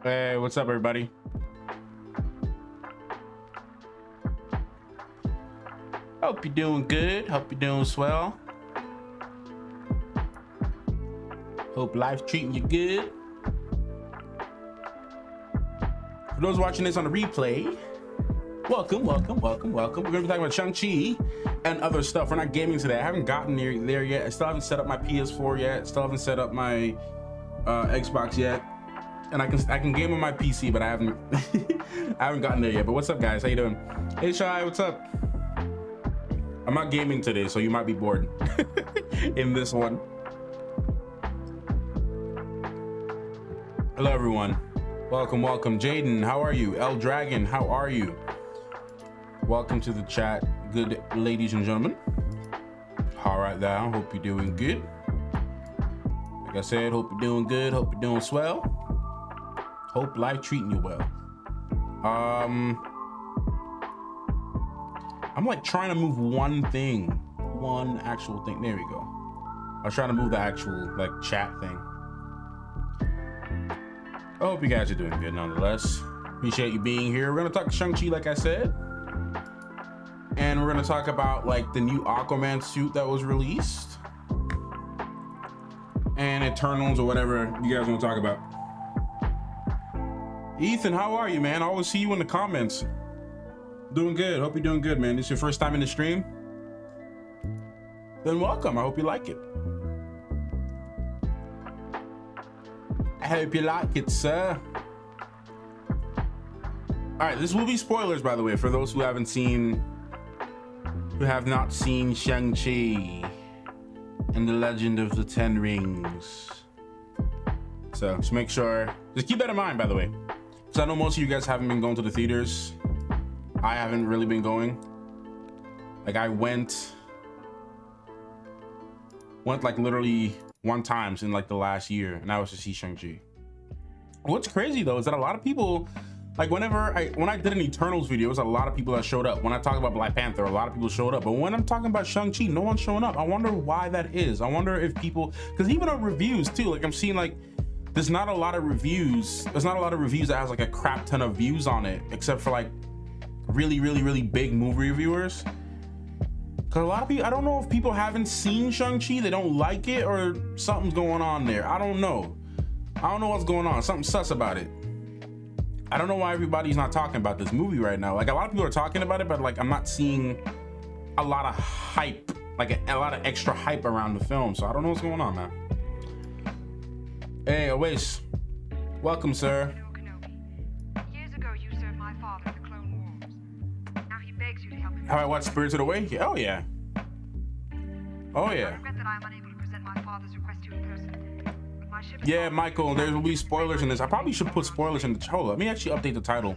Hey, what's up, everybody? Hope you're doing good. Hope you're doing swell. Hope life's treating you good. For those watching this on the replay, welcome. We're gonna be talking about Shang-Chi and other stuff. We're not gaming today. I haven't gotten there yet. I still haven't set up my PS4 yet. Still haven't set up my Xbox yet. And I can game on my PC, but I haven't I haven't gotten there yet. But what's up, guys? How you doing? Hey, Shy, what's up? I'm not gaming today, so you might be bored in this one. Hello, everyone. Welcome. Jaden, how are you? L Dragon, how are you? Welcome to the chat, good ladies and gentlemen. All right, now, hope you're doing good. Like I said, hope you're doing good. Hope you're doing swell. Hope life treating you well. I'm like trying to move one actual thing. There we go. I was trying to move the actual like chat thing. I hope you guys are doing good nonetheless. Appreciate you being here. We're gonna talk Shang-Chi, like I said, and we're gonna talk about like the new Aquaman suit that was released and Eternals or whatever you guys want to talk about. Ethan, how are you, man? I always see you in the comments. Doing good. Hope you're doing good, man. This is your first time in the stream? Then welcome. I hope you like it. I hope you like it, sir. All right, this will be spoilers, by the way, for those who have not seen Shang-Chi and the Legend of the Ten Rings. So just make sure, just keep that in mind, by the way. So I know most of you guys haven't been going to the theaters. I haven't really been going. Like I went like literally one time in like the last year, and that was to see Shang-Chi. What's crazy though is that a lot of people, like when I did an Eternals video, it was a lot of people that showed up. When I talk about Black Panther, a lot of people showed up. But when I'm talking about Shang-Chi, no one's showing up. I wonder why that is. I wonder if people, because even on reviews too, like I'm seeing like, there's not a lot of reviews that has like a crap ton of views on it, except for like really big movie reviewers. Because a lot of people, I don't know if people haven't seen Shang-Chi, they don't like it, or something's going on there. I don't know what's going on. Something sus about it. I don't know why everybody's not talking about this movie right now. Like a lot of people are talking about it, but like I'm not seeing a lot of hype, like a lot of extra hype around the film. So I don't know what's going on, man. Hey, Awais. Welcome, sir. Years ago, you served my father in the Clone Wars. Now he begs you to help him. Have I watched Spirited Away? Oh yeah. Oh yeah. I regret that I am unable to present my father's request to you in person. But my ship is Yeah, Michael, there will be spoilers in this. I probably should put spoilers in the hold. Let me actually update the title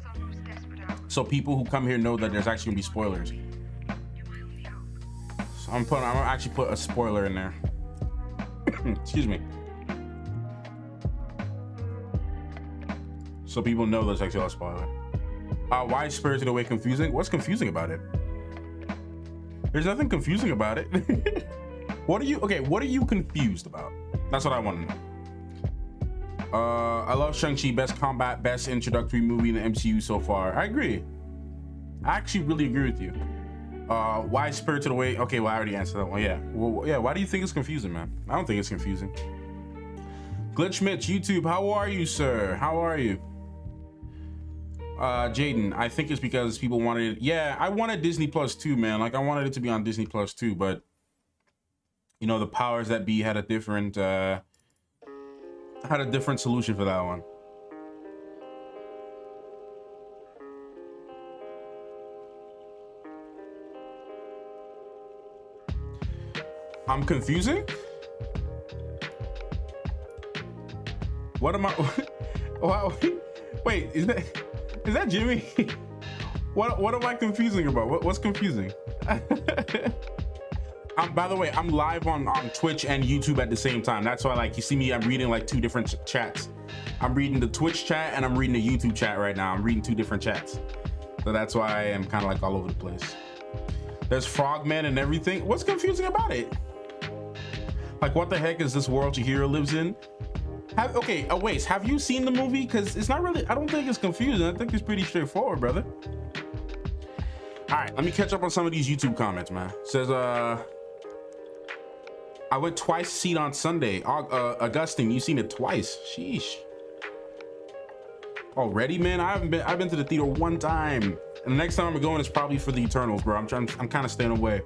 so people who come here know that there's actually gonna be spoilers. So I'm gonna actually put a spoiler in there. Excuse me. So people know there's actually a spoiler. Why is Spirited Away confusing? What's confusing about it? There's nothing confusing about it. What are you confused about? That's what I want to know. I love Shang-Chi, best combat, best introductory movie in the MCU so far. I agree. I actually really agree with you. Why Spirited Away? Okay, well, I already answered that one. Yeah. Well, yeah, why do you think it's confusing, man? I don't think it's confusing. Glitch Mitch, YouTube, how are you, sir? How are you? Jaden, I think it's because people wanted it. Yeah, I wanted Disney Plus too, man. Like I wanted it to be on Disney Plus too, but you know, the powers that be had a different solution for that one. I'm confusing? What am I? Wow. Wait, is that Jimmy? What am I confusing about? What's confusing? By the way, I'm live on Twitch and YouTube at the same time. That's why, like, you see me, I'm reading like two different chats. I'm reading the Twitch chat and I'm reading the YouTube chat right now. I'm reading two different chats. So that's why I am kind of like all over the place. There's frogmen and everything. What's confusing about it? Like, what the heck is this world Chihiro lives in? Okay, wait, have you seen the movie? Because it's not really, I don't think it's confusing. I think it's pretty straightforward, brother. All right, let me catch up on some of these YouTube comments, man. It says, I went twice to see it on Sunday. Augustine, you seen it twice. Sheesh. Already, man? I've been to the theater one time. And the next time I'm going is probably for the Eternals, bro. I'm kind of staying away.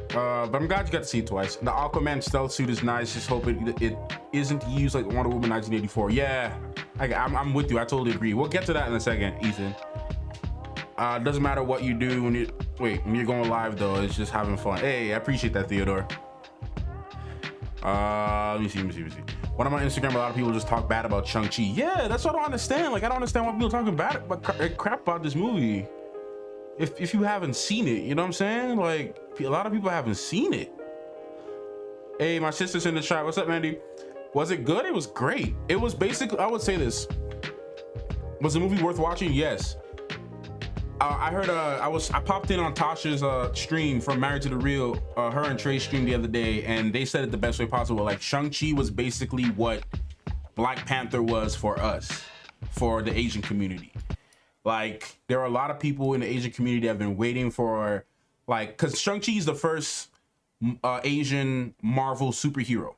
But I'm glad you got to see it twice. The Aquaman stealth suit is nice. Just hope it isn't used like Wonder Woman 1984. Yeah, I'm with you. I totally agree. We'll get to that in a second, Ethan. Doesn't matter what you do when you're going live though. It's just having fun. Hey, I appreciate that, Theodore. Let me see. When I'm on Instagram, a lot of people just talk bad about Shang-Chi. Yeah, that's what I don't understand. Like, I don't understand why people talking bad about crap about this movie. If you haven't seen it, you know what I'm saying? Like, a lot of people haven't seen it. Hey, my sister's in the chat. What's up, Mandy? Was it good? It was great. It was basically, I would say this. Was the movie worth watching? Yes. I heard I popped in on Tasha's stream from Married to the Real, her and Trey's stream the other day, and they said it the best way possible. Like, Shang-Chi was basically what Black Panther was for us, for the Asian community. Like, there are a lot of people in the Asian community that have been waiting for, like, because Shang-Chi is the first Asian Marvel superhero.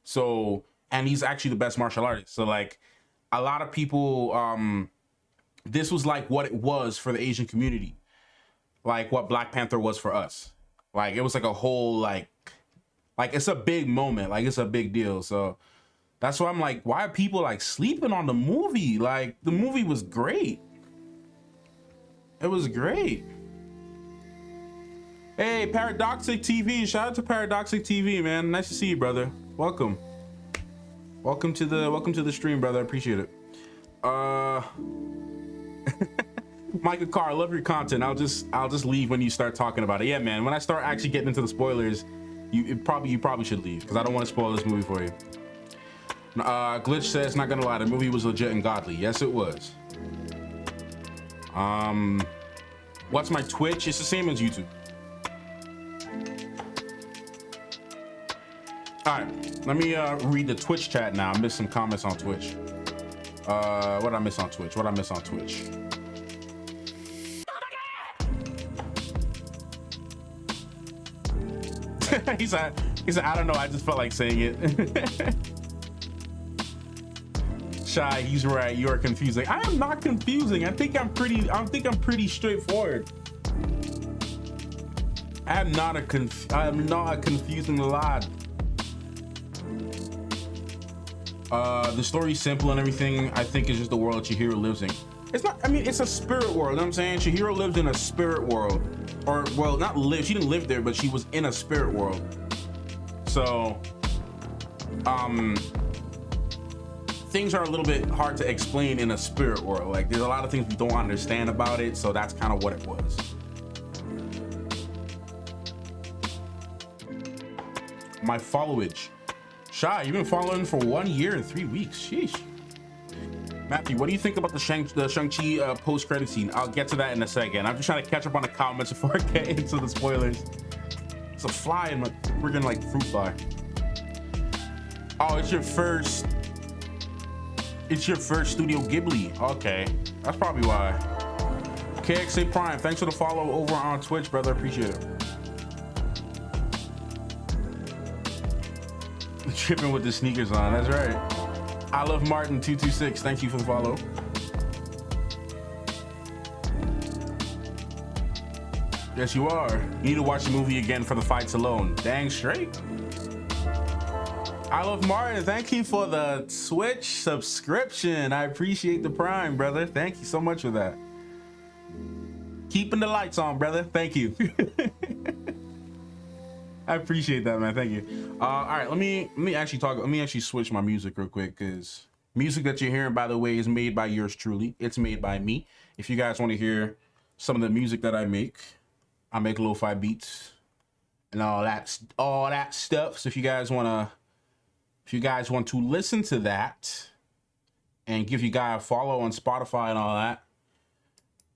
So, and he's actually the best martial artist. So, like, a lot of people, this was like what it was for the Asian community. Like what Black Panther was for us. Like, it was like a whole, like it's a big moment. Like, it's a big deal. So, that's why I'm like, why are people, like, sleeping on the movie? Like, the movie was great. It was great. Hey, Paradoxic TV. Shout out to Paradoxic TV, man. Nice to see you, brother. Welcome. Welcome to the stream, brother. I appreciate it. Micah Carr, I love your content. I'll just leave when you start talking about it. Yeah, man. When I start actually getting into the spoilers, you probably should leave because I don't want to spoil this movie for you. Glitch says, not gonna lie, the movie was legit and godly. Yes, it was. What's my Twitch? It's the same as YouTube. All right, let me read the Twitch chat now. I missed some comments on Twitch. What did I miss on Twitch? He said, I don't know, I just felt like saying it. Shy, he's right. You are confusing. I am not confusing. I think I'm pretty straightforward. I am not a confusing lad. The story's simple and everything. I think it's just the world that Chihiro lives in. It's not, I mean, it's a spirit world, you know what I'm saying? Chihiro lives in a spirit world. Or, well, not live, she didn't live there, but she was in a spirit world. So, things are a little bit hard to explain in a spirit world. Like, there's a lot of things we don't understand about it, so that's kind of what it was. My followage. Shy, you've been following for 1 year and 3 weeks. Sheesh. Matthew, what do you think about the Shang-Chi post-credit scene? I'll get to that in a second. I'm just trying to catch up on the comments before I get into the spoilers. It's a fly in my friggin' like fruit fly. Oh, it's your first Studio Ghibli. Okay, that's probably why. KXA Prime, thanks for the follow over on Twitch, brother. Appreciate it. Tripping with the sneakers on, that's right. I love Martin 226. Thank you for the follow. Yes, you are. You need to watch the movie again for the fights alone. Dang straight. I love Martin. Thank you for the Twitch subscription. I appreciate the Prime, brother. Thank you so much for that. Keeping the lights on, brother. Thank you. I appreciate that, man. Thank you. All right, let me actually switch my music real quick, because music that you're hearing, by the way, is made by yours truly. It's made by me. If you guys want to hear some of the music that I make lo-fi beats and all that stuff. So if you guys want to listen to that and give you guys a follow on Spotify and all that,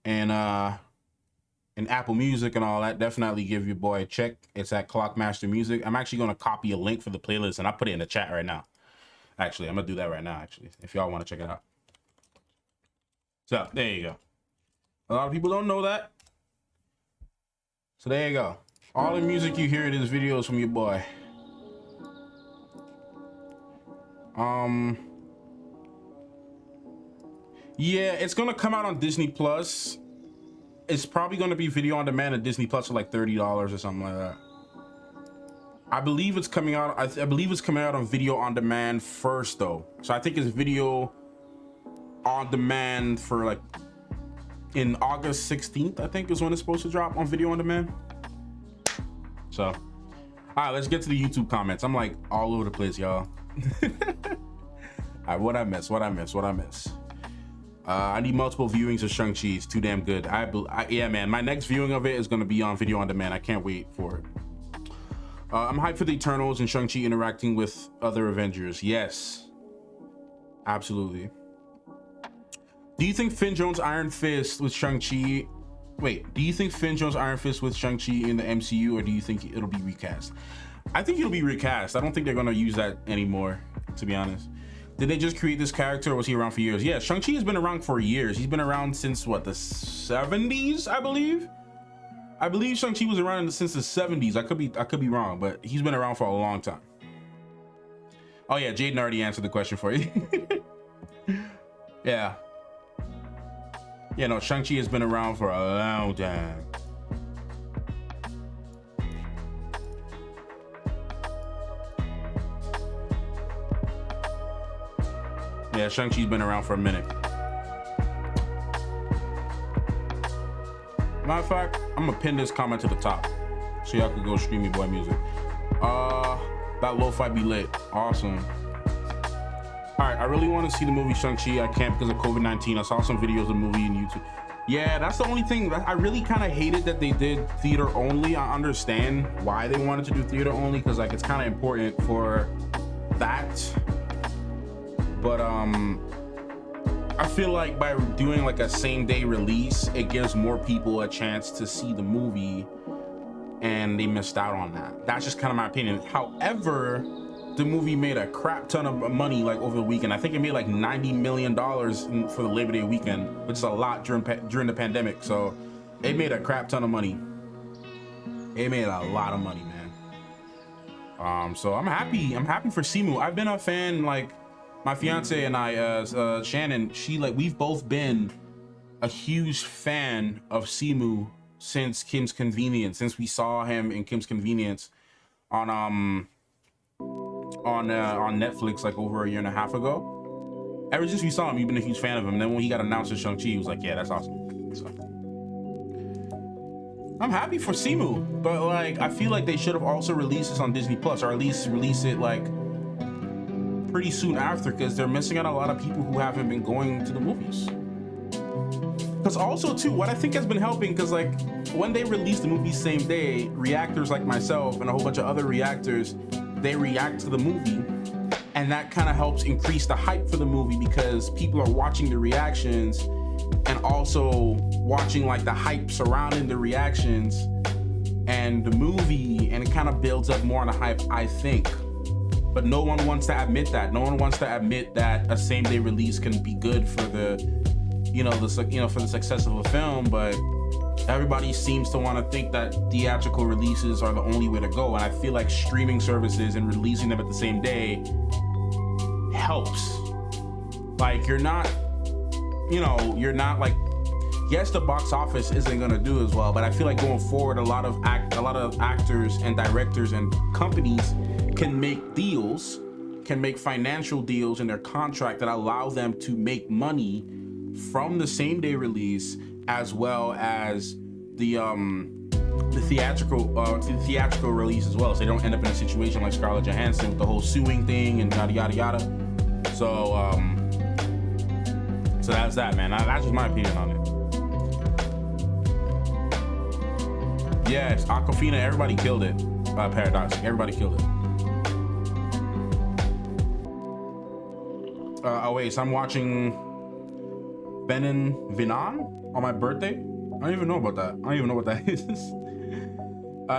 and Apple Music and all that, definitely give your boy a check. It's at Clockmaster Music. I'm actually going to copy a link for the playlist and I'll put it in the chat right now. Actually, I'm gonna do that right now, actually, if y'all want to check it out. So there you go. A lot of people don't know that. So there you go. All the music you hear in this video is from your boy. Yeah, it's gonna come out on Disney Plus. It's probably gonna be video on demand at Disney Plus for like $30 or something like that. I believe it's coming out. I believe it's coming out on video on demand first, though. So I think it's video on demand for like in August 16th. I think is when it's supposed to drop on video on demand. So, all right, let's get to the YouTube comments. I'm like all over the place, y'all. All right, what I miss? I need multiple viewings of Shang-Chi. It's too damn good. Yeah, man. My next viewing of it is gonna be on video on demand. I can't wait for it. I'm hyped for the Eternals and Shang-Chi interacting with other Avengers. Yes, absolutely. Do you think Finn Jones Iron Fist with Shang-Chi? Wait, do you think Finn Jones Iron Fist with Shang-Chi in the MCU, or do you think it'll be recast? I think it'll be recast. I don't think they're gonna use that anymore, to be honest. Did they just create this character, or was he around for years? Yeah, Shang-Chi has been around for years. He's been around since what, the 70s, I believe? I believe Shang-Chi was around since the 70s. I could be wrong, but he's been around for a long time. Oh yeah, Jaden already answered the question for you. Yeah. Yeah, no, Shang-Chi has been around for a long time. Yeah, Shang-Chi's been around for a minute. Matter of fact, I'm gonna pin this comment to the top so y'all can go stream your boy music. That lo-fi be lit. Awesome. All right, I really want to see the movie Shang-Chi. I can't because of COVID-19. I saw some videos of the movie on YouTube. Yeah, that's the only thing that I really kind of hated, that they did theater only. I understand why they wanted to do theater only, because like it's kind of important for that. But I feel like by doing like a same day release, it gives more people a chance to see the movie, and they missed out on that. That's just kind of my opinion. However, the movie made a crap ton of money like over the weekend. I think it made like $90 million for the Labor Day weekend, which is a lot during the pandemic. So it made a crap ton of money. It made a lot of money, man. So I'm happy for Simu. I've been a fan, like my fiance and I, Shannon, we've both been a huge fan of Simu since Kim's Convenience, since we saw him in Kim's Convenience on Netflix like over a year and a half ago. Ever since we saw him, we've been a huge fan of him. And then when he got announced as Shang-Chi, he was like, yeah, that's awesome. So I'm happy for Simu, but like I feel like they should have also released this on Disney Plus, or at least release it like pretty soon after, because they're missing out a lot of people who haven't been going to the movies. Because also too, what I think has been helping, because like when they release the movie same day, reactors like myself and a whole bunch of other reactors, they react to the movie, and that kind of helps increase the hype for the movie, because people are watching the reactions and also watching like the hype surrounding the reactions and the movie, and it kind of builds up more on the hype, I think. But no one wants to admit that. No one wants to admit that a same day release can be good for the, for the success of a film. But everybody seems to want to think that theatrical releases are the only way to go. And I feel like streaming services and releasing them at the same day helps. Like you're not like, yes, the box office isn't gonna do as well, but I feel like going forward, a lot of actors and directors and companies can make deals, can make financial deals in their contract that allow them to make money from the same day release, as well as the theatrical release as well, so they don't end up in a situation like Scarlett Johansson with the whole suing thing and yada yada yada. So that's that, man. That's just my opinion on it. Yes, Aquafina, everybody killed it. Paradox, everybody killed it. Oh wait, so I'm watching Benin Vinan on my birthday. I don't even know about that. I don't even know what that is.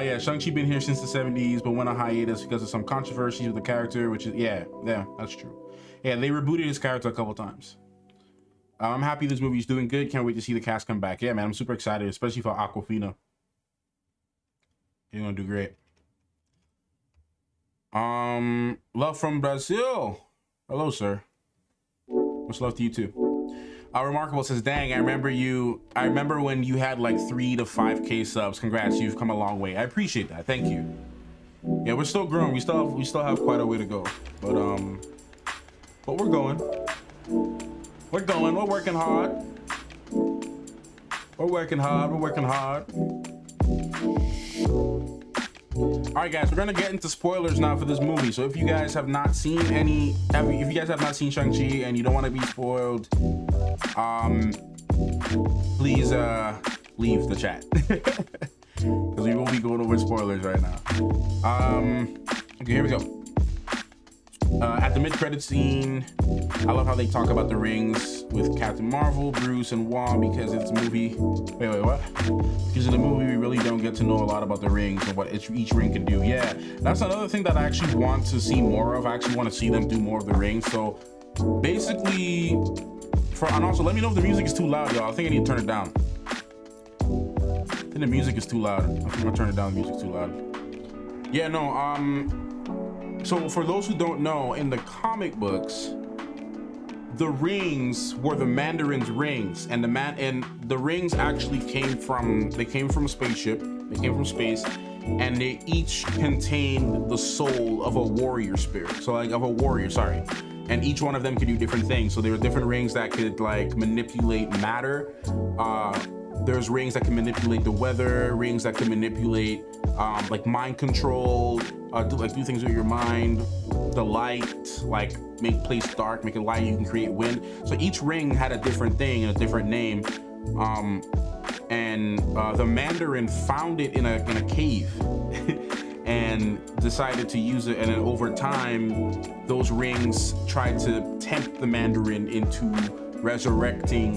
Yeah, Shang-Chi been here since the 70s, but went on hiatus because of some controversies with the character, which is, yeah, that's true. Yeah, they rebooted his character a couple times. I'm happy this movie's doing good. Can't wait to see the cast come back. Yeah, man, I'm super excited, especially for Aquafina. You're gonna do great. Love from Brazil. Hello, sir. Much love to you too. Remarkable says, dang, I remember when you had like 3 to 5K subs. Congrats, you've come a long way. I appreciate that. Thank you. Yeah, we're still growing. We still have quite a way to go. But we're going. We're going. We're working hard. We're working hard. We're working hard. All right, guys, we're gonna get into spoilers now for this movie. So if you guys have not seen if you guys have not seen Shang-Chi and you don't want to be spoiled, please leave the chat because we will be going over spoilers right now. Okay, here we go. At the mid-credit scene, I love how they talk about the rings with Captain Marvel, Bruce, and Wong because it's a movie. Wait, what? Because in the movie, we really don't get to know a lot about the rings and what each ring can do. Yeah, that's another thing that I actually want to see more of. I actually want to see them do more of the rings. So basically, and also let me know if the music is too loud, y'all. I think I need to turn it down. I think the music is too loud. I think I'm gonna turn it down. The music's too loud. Yeah, no. So for those who don't know, in the comic books, the rings were the Mandarin's rings, and the rings actually came from a spaceship. They came from space, and they each contained the soul of a warrior spirit. So like of a warrior, sorry. And each one of them could do different things. So there were different rings that could like manipulate matter. There's rings that can manipulate the weather, rings that can manipulate like mind control, do things with your mind, the light, like make place dark, make it light, you can create wind. So each ring had a different thing and a different name. And the Mandarin found it in a cave and decided to use it. And then over time, those rings tried to tempt the Mandarin into resurrecting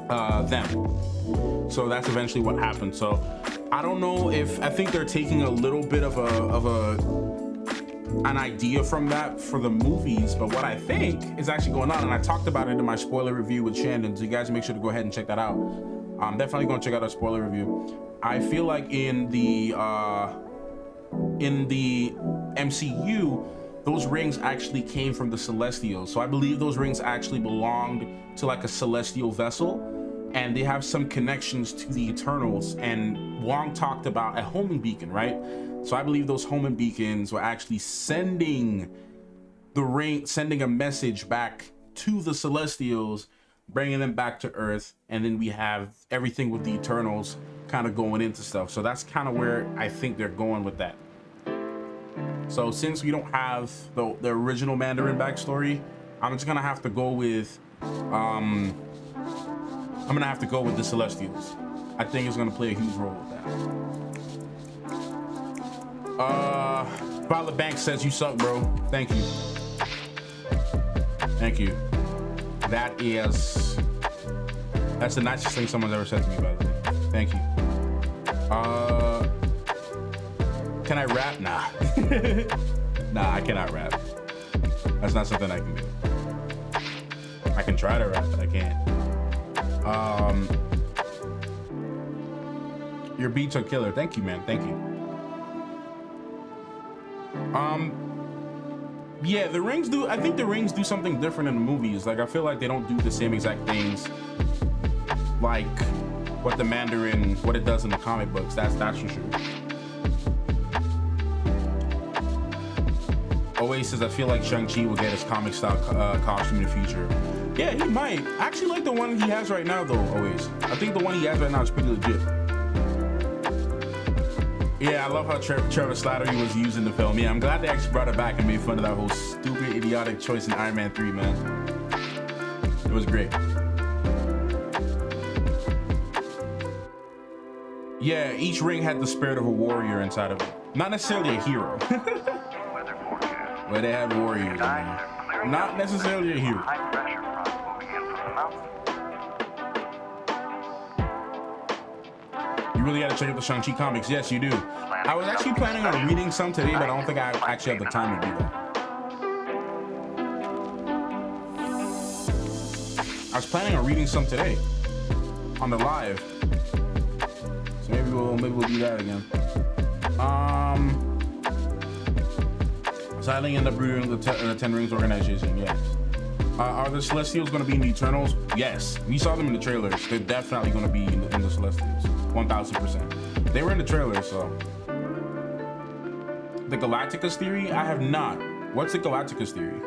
them. So that's eventually what happened. So I don't know I think they're taking a little bit of an idea from that for the movies, but what I think is actually going on, and I talked about it in my spoiler review with Shandon, so you guys make sure to go ahead and check that out. I'm definitely going to check out our spoiler review. I feel like in the MCU, those rings actually came from the Celestials. So I believe those rings actually belonged to like a celestial vessel, and they have some connections to the Eternals. And Wong talked about a homing beacon, right? So I believe those homing beacons were actually sending a message back to the Celestials, bringing them back to Earth. And then we have everything with the Eternals kind of going into stuff. So that's kind of where I think they're going with that. So since we don't have the original Mandarin backstory, I'm just gonna have to go with the Celestials. I think it's gonna play a huge role with that. Violet Banks says you suck, bro. Thank you. Thank you. That's the nicest thing someone's ever said to me, by the way. Thank you. Can I rap? Nah. Nah, I cannot rap. That's not something I can do. I can try to rap, but I can't. Your beats are killer. Thank you, man. Thank you. Yeah, the rings do. I think the rings do something different in the movies. Like, I feel like they don't do the same exact things like what it does in the comic books. That's for sure. Oasis, I feel like Shang-Chi will get his comic style costume in the future. Yeah, he might. I actually like the one he has right now, though, Oasis. I think the one he has right now is pretty legit. Yeah, I love how Trevor Slattery was used in the film. Yeah, I'm glad they actually brought it back and made fun of that whole stupid, idiotic choice in Iron Man 3, man. It was great. Yeah, each ring had the spirit of a warrior inside of it. Not necessarily a hero. But they had warriors, man. Not necessarily a hero. High pressure front moving in from the mountain. You really got to check out the Shang-Chi comics. Yes, you do. I was actually planning on reading some today, but I don't think I actually have the time to do that. I was planning on reading some today on the live, so maybe we'll do that again. So I didn't end up reading the Ten Rings organization. Yes. Are the Celestials going to be in the Eternals? Yes. We saw them in the trailers. They're definitely going to be in the Celestials. 1000%. They were in the trailer, so. The Galacticus theory? I have not. What's the Galacticus theory?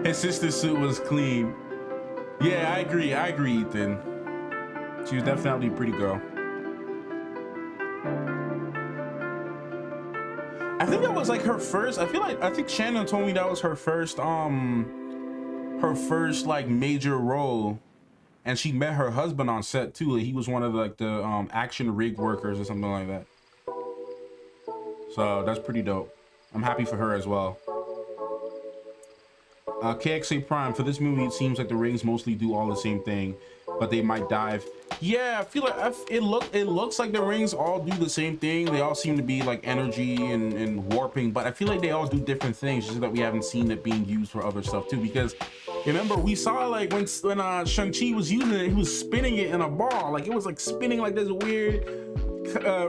His sister's suit was clean. Yeah, I agree, Ethan. She was definitely a pretty girl. I think that was like her first. I think Shannon told me that was her first like major role, and she met her husband on set too. Like, he was one of the action rig workers or something like that. So that's pretty dope. I'm happy for her as well. KXA Prime, for this movie, it seems like the rings mostly do all the same thing, but they might dive. Yeah, I feel like it looks like the rings all do the same thing. They all seem to be like energy and warping, but I feel like they all do different things, just that we haven't seen it being used for other stuff too. Because remember, we saw like when Shang-Chi was using it, he was spinning it in a ball. Like it was like spinning like this weird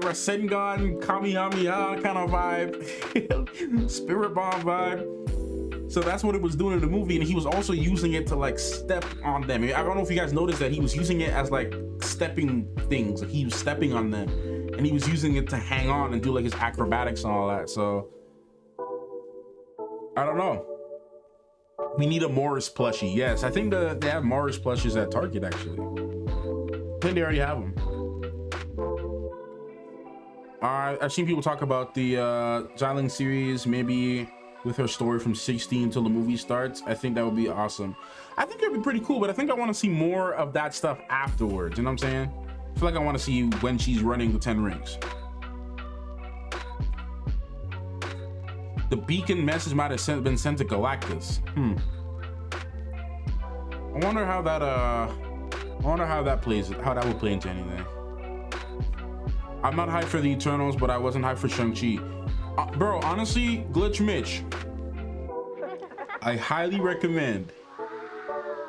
Rasengan Kamehameha kind of vibe, Spirit Bomb vibe. So that's what it was doing in the movie, and he was also using it to like step on them. I don't know if you guys noticed that he was using it as like stepping things. Like he was stepping on them, and he was using it to hang on and do like his acrobatics and all that. So I don't know. We need a Morris plushie. Yes, I think they have Morris plushies at Target actually. I think they already have them. I've seen people talk about the Xiling series, maybe with her story from 16 until the movie starts. I think that would be awesome. I think it'd be pretty cool, but I think I want to see more of that stuff afterwards. You know what I'm saying? I feel like I want to see when she's running the 10 rings. The beacon message might have been sent to Galactus. I wonder how that plays. How that would play into anything. I'm not hyped for the Eternals, but I wasn't hyped for Shang-Chi. Bro, honestly, Glitch Mitch, I highly recommend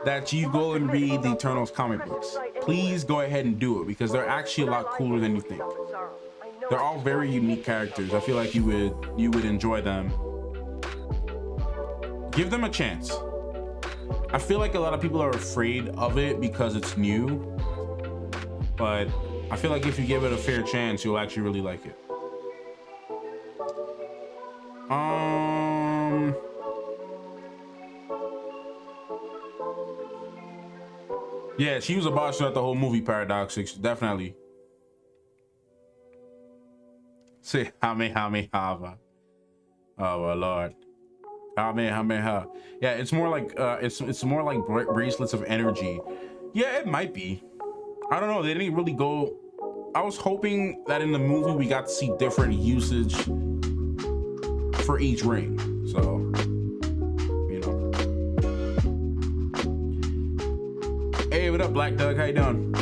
that you go and read the Eternals comic books. Please go ahead and do it, because they're actually a lot cooler than you think. They're all very unique characters. I feel like you would enjoy them. Give them a chance. I feel like a lot of people are afraid of it because it's new, but I feel like if you give it a fair chance, you'll actually really like it. Yeah, she was a boss throughout the whole movie, Paradoxix, definitely. Say Kamehameha. Oh my lord. Kamehameha. Yeah, it's more like it's more like bracelets of energy. Yeah, it might be. I don't know. They didn't really go. I was hoping that in the movie we got to see different usage for each ring. So, you know. Hey, what up, Black Doug? How you doing?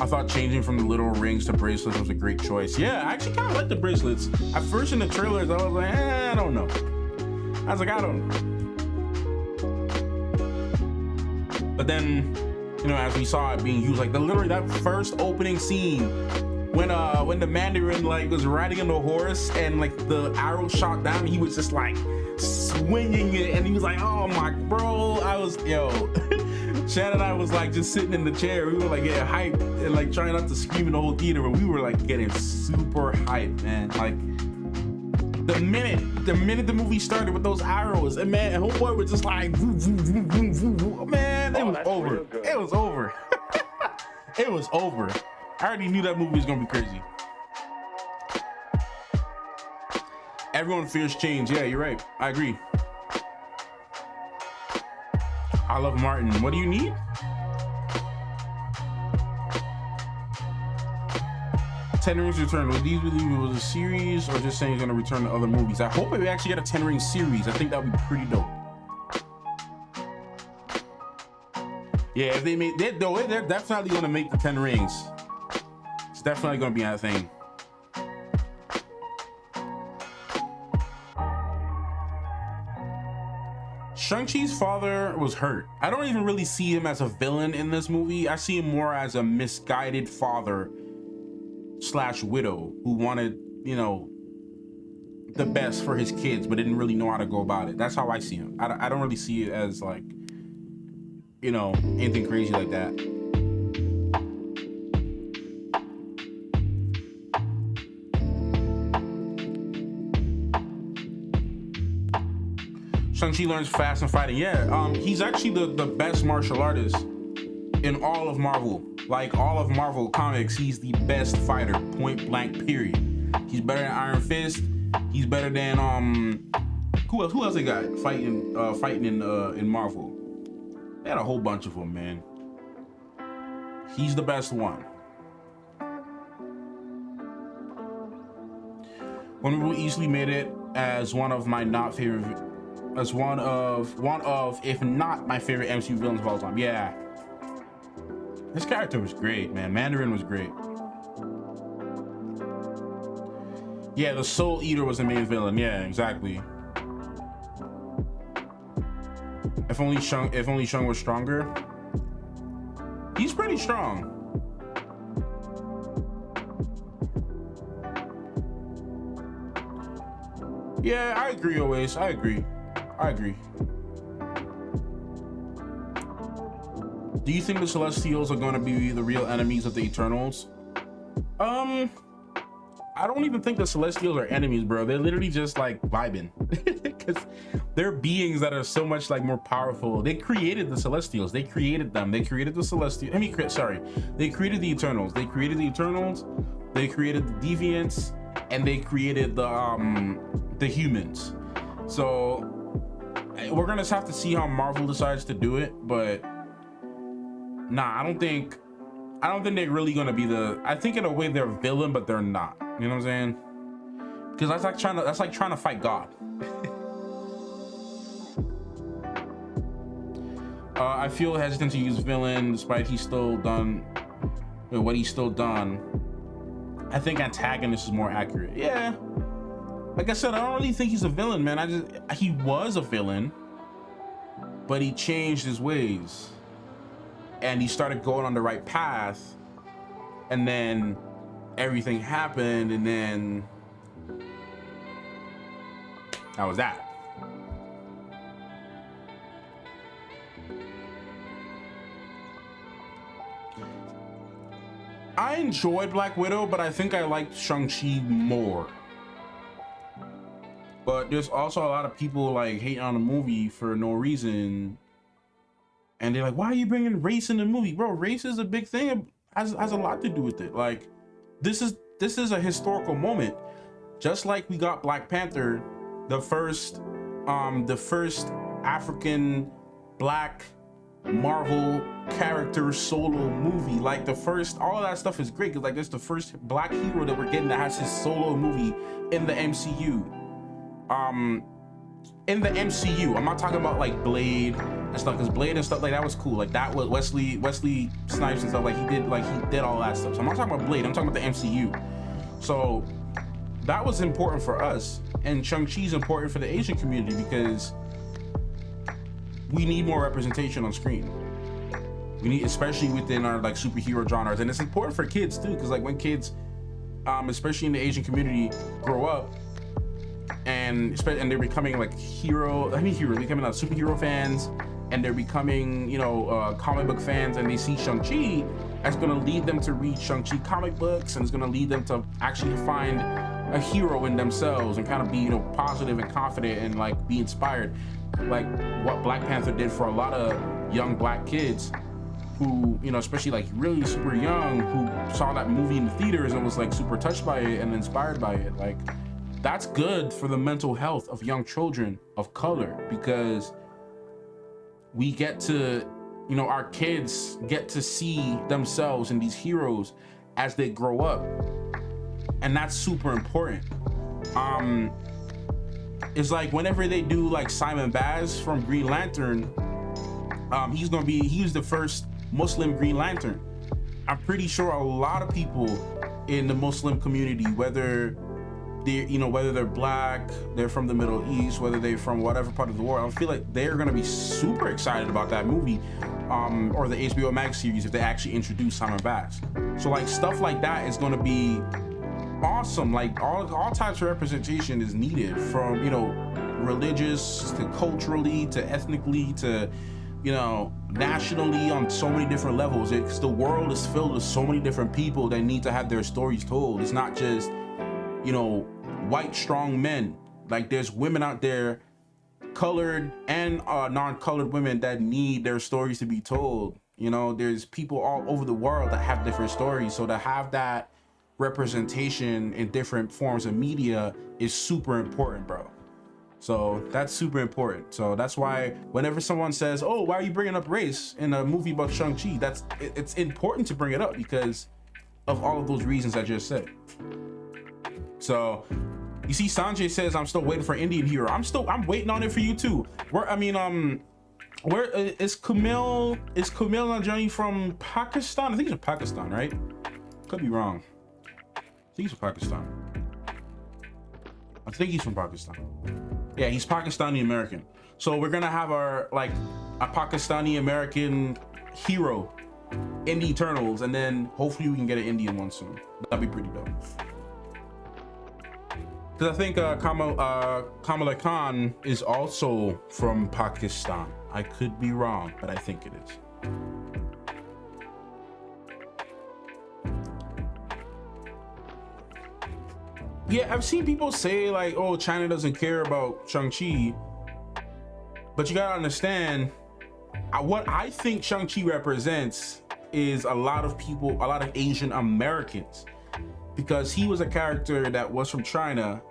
I thought changing from the literal rings to bracelets was a great choice. Yeah, I actually kind of like the bracelets. At first in the trailers, I was like, I don't know. I was like, I don't know. But then, you know, as we saw it being used, like literally that first opening scene when the Mandarin like was riding on the horse and like the arrow shot down, he was just like swinging it, and he was like, oh my bro, Shannon and I was like just sitting in the chair. We were like getting hyped and like trying not to scream in the whole theater, but we were like getting super hyped, man. Like the minute the movie started with those arrows, and man, homeboy was just like, man, it was over. It was over. It was over. I already knew that movie was gonna be crazy. Everyone fears change. Yeah, you're right. I agree. I love Martin. What do you need? Ten Rings return. Would you believe it was a series or just saying he's gonna return to other movies? I hope we actually get a Ten Rings series. I think that would be pretty dope. Yeah, if they made that though, they're definitely gonna make the Ten Rings. It's definitely gonna be that thing. Shang-Chi's father was hurt. I don't even really see him as a villain in this movie. I see him more as a misguided father slash widow who wanted, you know, the best for his kids, but didn't really know how to go about it. That's how I see him. I don't really see it as like, you know, anything crazy like that. Shang-Chi learns fast and fighting. Yeah, he's actually the best martial artist in all of Marvel. Like all of Marvel comics, he's the best fighter, point blank, period. He's better than Iron Fist. He's better than who else they got fighting in Marvel? They had a whole bunch of them, man. He's the best one. Wonder Woman easily made it as one of my not favorite. As one of, if not my favorite MCU villains of all time. Yeah. His character was great, man. Mandarin was great. Yeah, the Soul Eater was the main villain. Yeah, exactly. If only Shang was stronger. He's pretty strong. Yeah, I agree, always. I agree. Do you think the Celestials are going to be the real enemies of the Eternals? I don't even think the Celestials are enemies, bro. They're literally just like vibing because they're beings that are so much like more powerful. They created the Celestials. They created them. They created the Celestials. They created the Eternals. They created the Eternals. They created the Deviants, and they created the humans. So we're gonna have to see how Marvel decides to do it, but nah, I don't think they're really gonna be I think in a way they're a villain, but they're not. You know what I'm saying? Because that's like trying to fight God. I feel hesitant to use villain despite what he's still done. I think antagonist is more accurate. Yeah. Like I said, I don't really think he's a villain, man. He was a villain, but he changed his ways and he started going on the right path, and then everything happened, and then that was that. I enjoyed Black Widow, but I think I liked Shang-Chi more. But there's also a lot of people like hating on the movie for no reason. And they're like, why are you bringing race in the movie? Bro, race is a big thing. Has a lot to do with it. Like, this is a historical moment. Just like we got Black Panther, the first African Black Marvel character solo movie. Like all of that stuff is great because like it's the first Black hero that we're getting that has his solo movie in the MCU. In the MCU, I'm not talking about like Blade and stuff, because Blade and stuff like that was cool. Like that was Wesley Snipes and stuff. Like he did all that stuff. So I'm not talking about Blade. I'm talking about the MCU. So that was important for us, and Shang-Chi is important for the Asian community because we need more representation on screen. We need, especially within our like superhero genres, and it's important for kids too, because like when kids, especially in the Asian community, grow up and they're becoming like becoming like superhero fans, and they're becoming, you know, comic book fans, and they see Shang-Chi, that's gonna lead them to read Shang-Chi comic books, and it's gonna lead them to actually find a hero in themselves and kind of be, you know, positive and confident and like be inspired, like what Black Panther did for a lot of young Black kids who, you know, especially like really super young, who saw that movie in the theaters and was like super touched by it and inspired by it. Like, that's good for the mental health of young children of color, because we get to, you know, our kids get to see themselves in these heroes as they grow up. and that's super important. It's like whenever they do like Simon Baz from Green Lantern, he was the first Muslim Green Lantern. I'm pretty sure a lot of people in the Muslim community, whether they're black, they're from the Middle East, whether they're from whatever part of the world, I feel like they're gonna be super excited about that movie, or the HBO Max series if they actually introduce Simon Baz. So like stuff like that is gonna be awesome. Like all types of representation is needed, from religious to culturally to ethnically to nationally, on so many different levels. It's the world is filled with so many different people that need to have their stories told. It's not just white strong men. Like there's women out there, colored and non-colored women, that need their stories to be told. There's people all over the world that have different stories, so to have that representation in different forms of media is super important, bro. So that's super important. So that's why whenever someone says, oh, why are you bringing up race in a movie about Shang-Chi, it's important to bring it up because of all of those reasons I just said. So you see, Sanjay says, I'm still waiting for Indian Hero. I'm waiting on it for you too. Where is Kumail Nanjiani from? Pakistan? I think he's from Pakistan, right? Could be wrong. I think he's from Pakistan. Yeah, he's Pakistani American. So we're gonna have a Pakistani American hero in the Eternals, and then hopefully we can get an Indian one soon. That'd be pretty dope. Because I think Kamala Khan is also from Pakistan. I could be wrong, but I think it is. Yeah, I've seen people say like, oh, China doesn't care about Shang-Chi. But you gotta understand, what I think Shang-Chi represents is a lot of people, a lot of Asian Americans. Because he was a character that was from China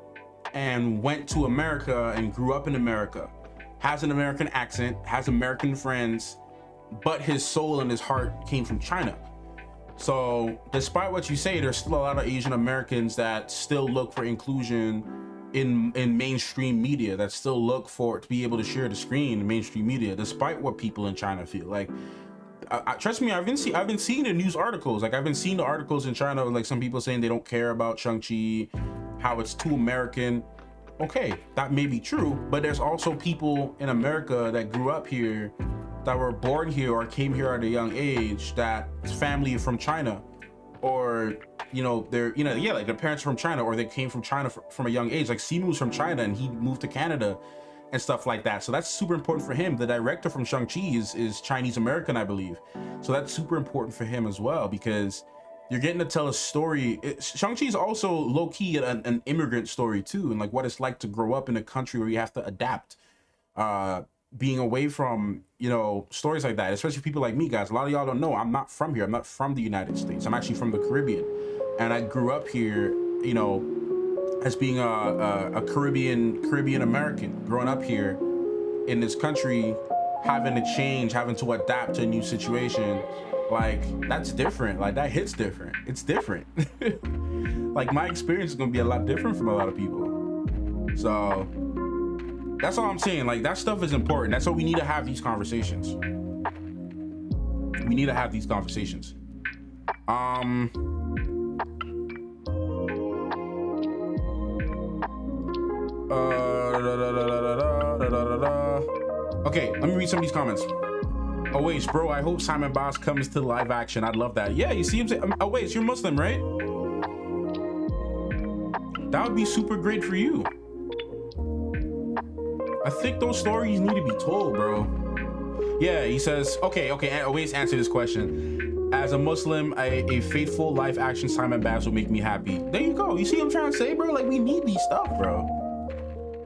and went to America and grew up in America, has an American accent, has American friends, but his soul and his heart came from China. So despite what you say, there's still a lot of Asian Americans that still look for inclusion in mainstream media, that still look for to be able to share the screen in mainstream media, despite what people in China feel. Like, trust me, I've been seeing the news articles. Like, I've been seeing the articles in China, like some people saying they don't care about Shang-Chi, how it's too American. Okay, that may be true, but there's also people in America that grew up here, that were born here or came here at a young age, that family is from China, or they're like their parents are from China, or they came from China from a young age. Like Simu's from China and he moved to Canada and stuff like that. So that's super important for him. The director from Shang-Chi is Chinese American, I believe. So that's super important for him as well, because you're getting to tell a story. Shang-Chi is also low-key an immigrant story too, and like what it's like to grow up in a country where you have to adapt, being away from stories like that, especially people like me, guys. A lot of y'all don't know I'm not from here. I'm not from the United States. I'm actually from the Caribbean, and I grew up here as being a Caribbean American, growing up here in this country, having to change, having to adapt to a new situation. Like, that's different. Like, that hits different. It's different. Like, my experience is gonna be a lot different from a lot of people. So that's all I'm saying. Like, that stuff is important. That's why we need to have these conversations. We need to have these conversations. Okay, let me read some of these comments. Oh wait, bro, I hope Simon Baz comes to live action. I'd love that. Yeah, you see him say, oh wait, you're Muslim, right? That would be super great for you. I think those stories need to be told, bro. Yeah, he says, okay, always answer this question. As a Muslim, a faithful live action Simon Baz will make me happy. There you go. You see what I'm trying to say, bro? Like, we need these stuff, bro.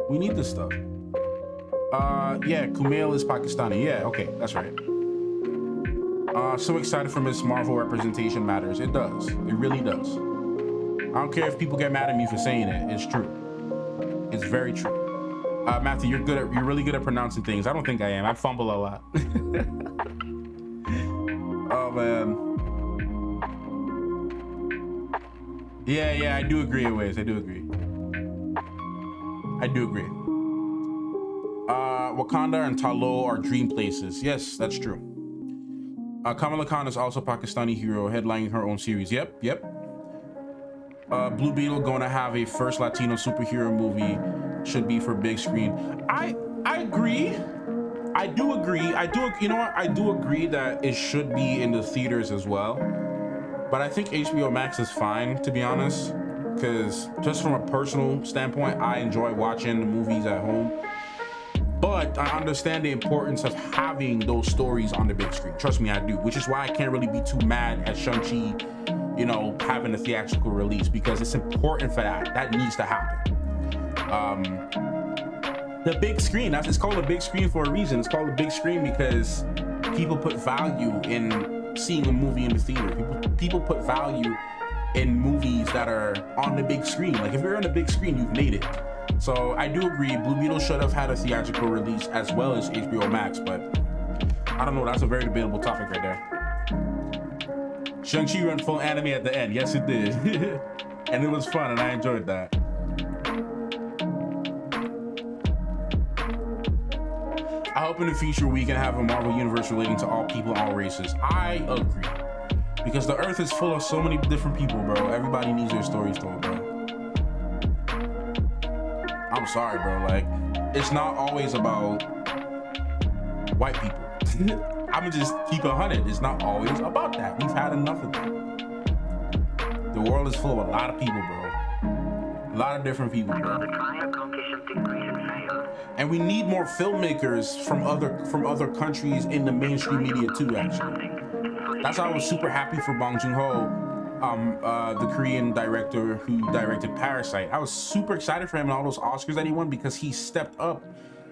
We need this stuff. Yeah, Kumail is Pakistani. Yeah, okay, that's right. So excited for Miss Marvel representation matters. It does. It really does. I don't care if people get mad at me for saying it. It's true. It's very true. Matthew, you're really good at pronouncing things. I don't think I am. I fumble a lot. Oh man. Yeah, I do agree, Waze. I do agree. Wakanda and Talo are dream places. Yes, that's true. Kamala Khan is also a Pakistani hero, headlining her own series. Yep. Blue Beetle going to have a first Latino superhero movie. Should be for big screen. I agree. I do agree. You know what? I do agree that it should be in the theaters as well. But I think HBO Max is fine, to be honest. Because just from a personal standpoint, I enjoy watching the movies at home. But I understand the importance of having those stories on the big screen. Trust me, I do. Which is why I can't really be too mad at Shang-Chi, you know, having a theatrical release, because it's important for that. That needs to happen. The big screen, it's called a big screen for a reason. It's called a big screen because people put value in seeing a movie in the theater. People put value in movies that are on the big screen. Like if you're on the big screen, you've made it. So I do agree, Blue Beetle should have had a theatrical release as well as HBO Max, but I don't know, that's a very debatable topic right there. Shang-Chi went full anime at the end. Yes, it did. And it was fun and I enjoyed that. I hope in the future we can have a Marvel universe relating to all people, all races. I agree. Because the earth is full of so many different people, bro. Everybody needs their stories told, bro. I'm sorry, bro. Like, it's not always about white people. I'm gonna just keep it 100. It's not always about that. We've had enough of that. The world is full of a lot of people, bro. A lot of different people, bro. And we need more filmmakers from other countries in the mainstream media too, actually. That's why I was super happy for Bong Joon-ho, the Korean director who directed Parasite. I was super excited for him and all those Oscars that he won, because he stepped up,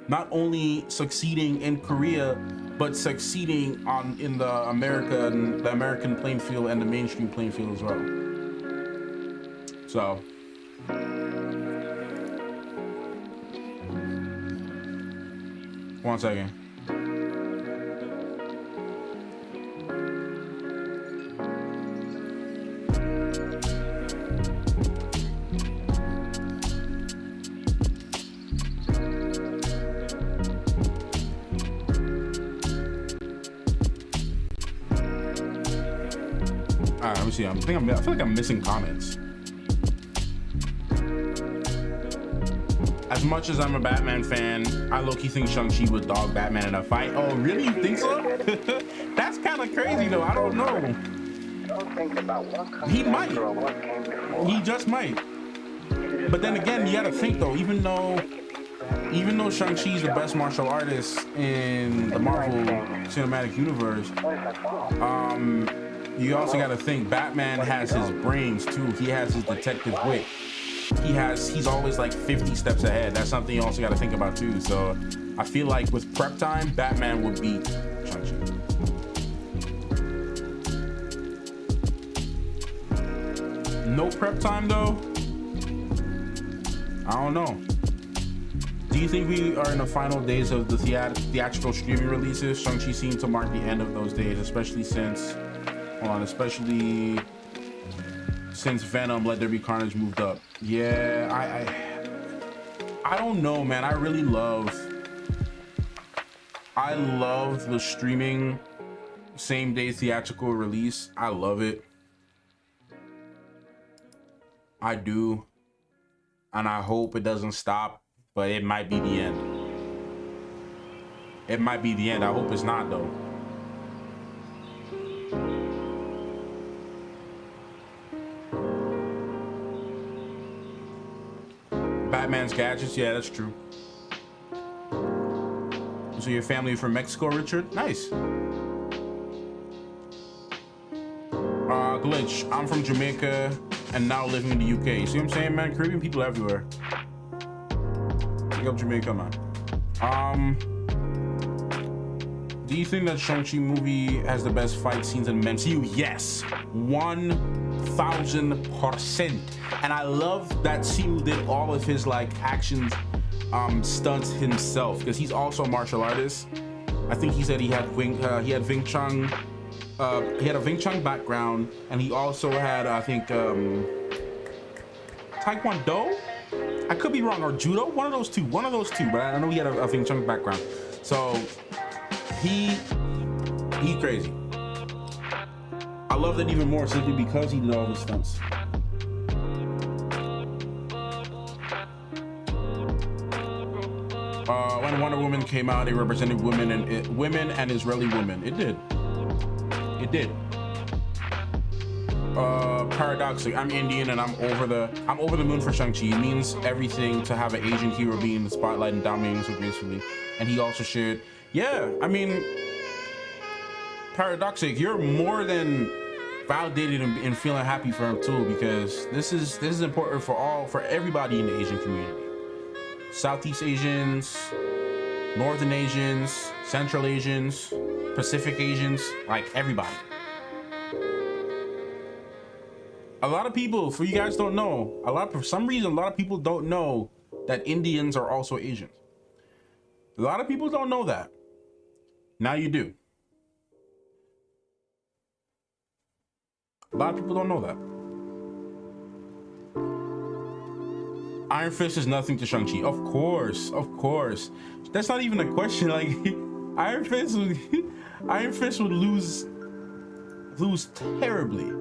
not only succeeding in Korea, but succeeding in the American playing field and the mainstream playing field as well. So. One second. All right, let me see. I feel like I'm missing comments. As much as I'm a Batman fan, I low-key think Shang-Chi would dog Batman in a fight. Oh, really? You think so? That's kind of crazy, though. I don't know. He might. He just might. But then again, you gotta think, though, even though Shang-Chi is the best martial artist in the Marvel Cinematic Universe, you also gotta think Batman has his brains, too. He has his detective wit. He's always like 50 steps ahead. That's something you also got to think about too. So I feel like with prep time, Batman would beat Shang-Chi. No prep time though? I don't know. Do you think we are in the final days of the theatrical streaming releases? Shang-Chi seemed to mark the end of those days, especially since Venom Let There Be Carnage moved up. Yeah, I don't know, man. I love the streaming same day theatrical release. I love it. I do. And I hope it doesn't stop, but it might be the end. It might be the end. I hope it's not though. Batman's gadgets, yeah, that's true. So your family from Mexico, Richard? Nice. Glitch, I'm from Jamaica and now living in the UK. See what I'm saying, man? Caribbean people everywhere. Pick up Jamaica, man. Do you think that Shang-Chi movie has the best fight scenes in the MCU? Yes, 1000%. And I love that Simu did all of his like action stunts himself, because he's also a martial artist. I think he said he had Wing Chun. He had a Wing Chun background, and he also had, I think, Taekwondo. I could be wrong, or judo. One of those two. But I know he had a Wing Chun background. So he's crazy. I love that even more simply because he did all the stunts. When Wonder Woman came out, it represented women and Israeli women. It did. Paradoxically, I'm Indian and I'm over the moon for Shang-Chi. It means everything to have an Asian hero being in the spotlight and dominating so gracefully. And he also shared, yeah, I mean, Paradoxic, you're more than validated and feeling happy for him too, because this is important for everybody in the Asian community. Southeast Asians, Northern Asians, Central Asians, Pacific Asians, like everybody. A lot of people, for you guys don't know, for some reason, a lot of people don't know that Indians are also Asians. A lot of people don't know that. Now you do. A lot of people don't know that. Iron Fist is nothing to Shang-Chi. Of course. That's not even a question. Like, Iron Fist would lose terribly.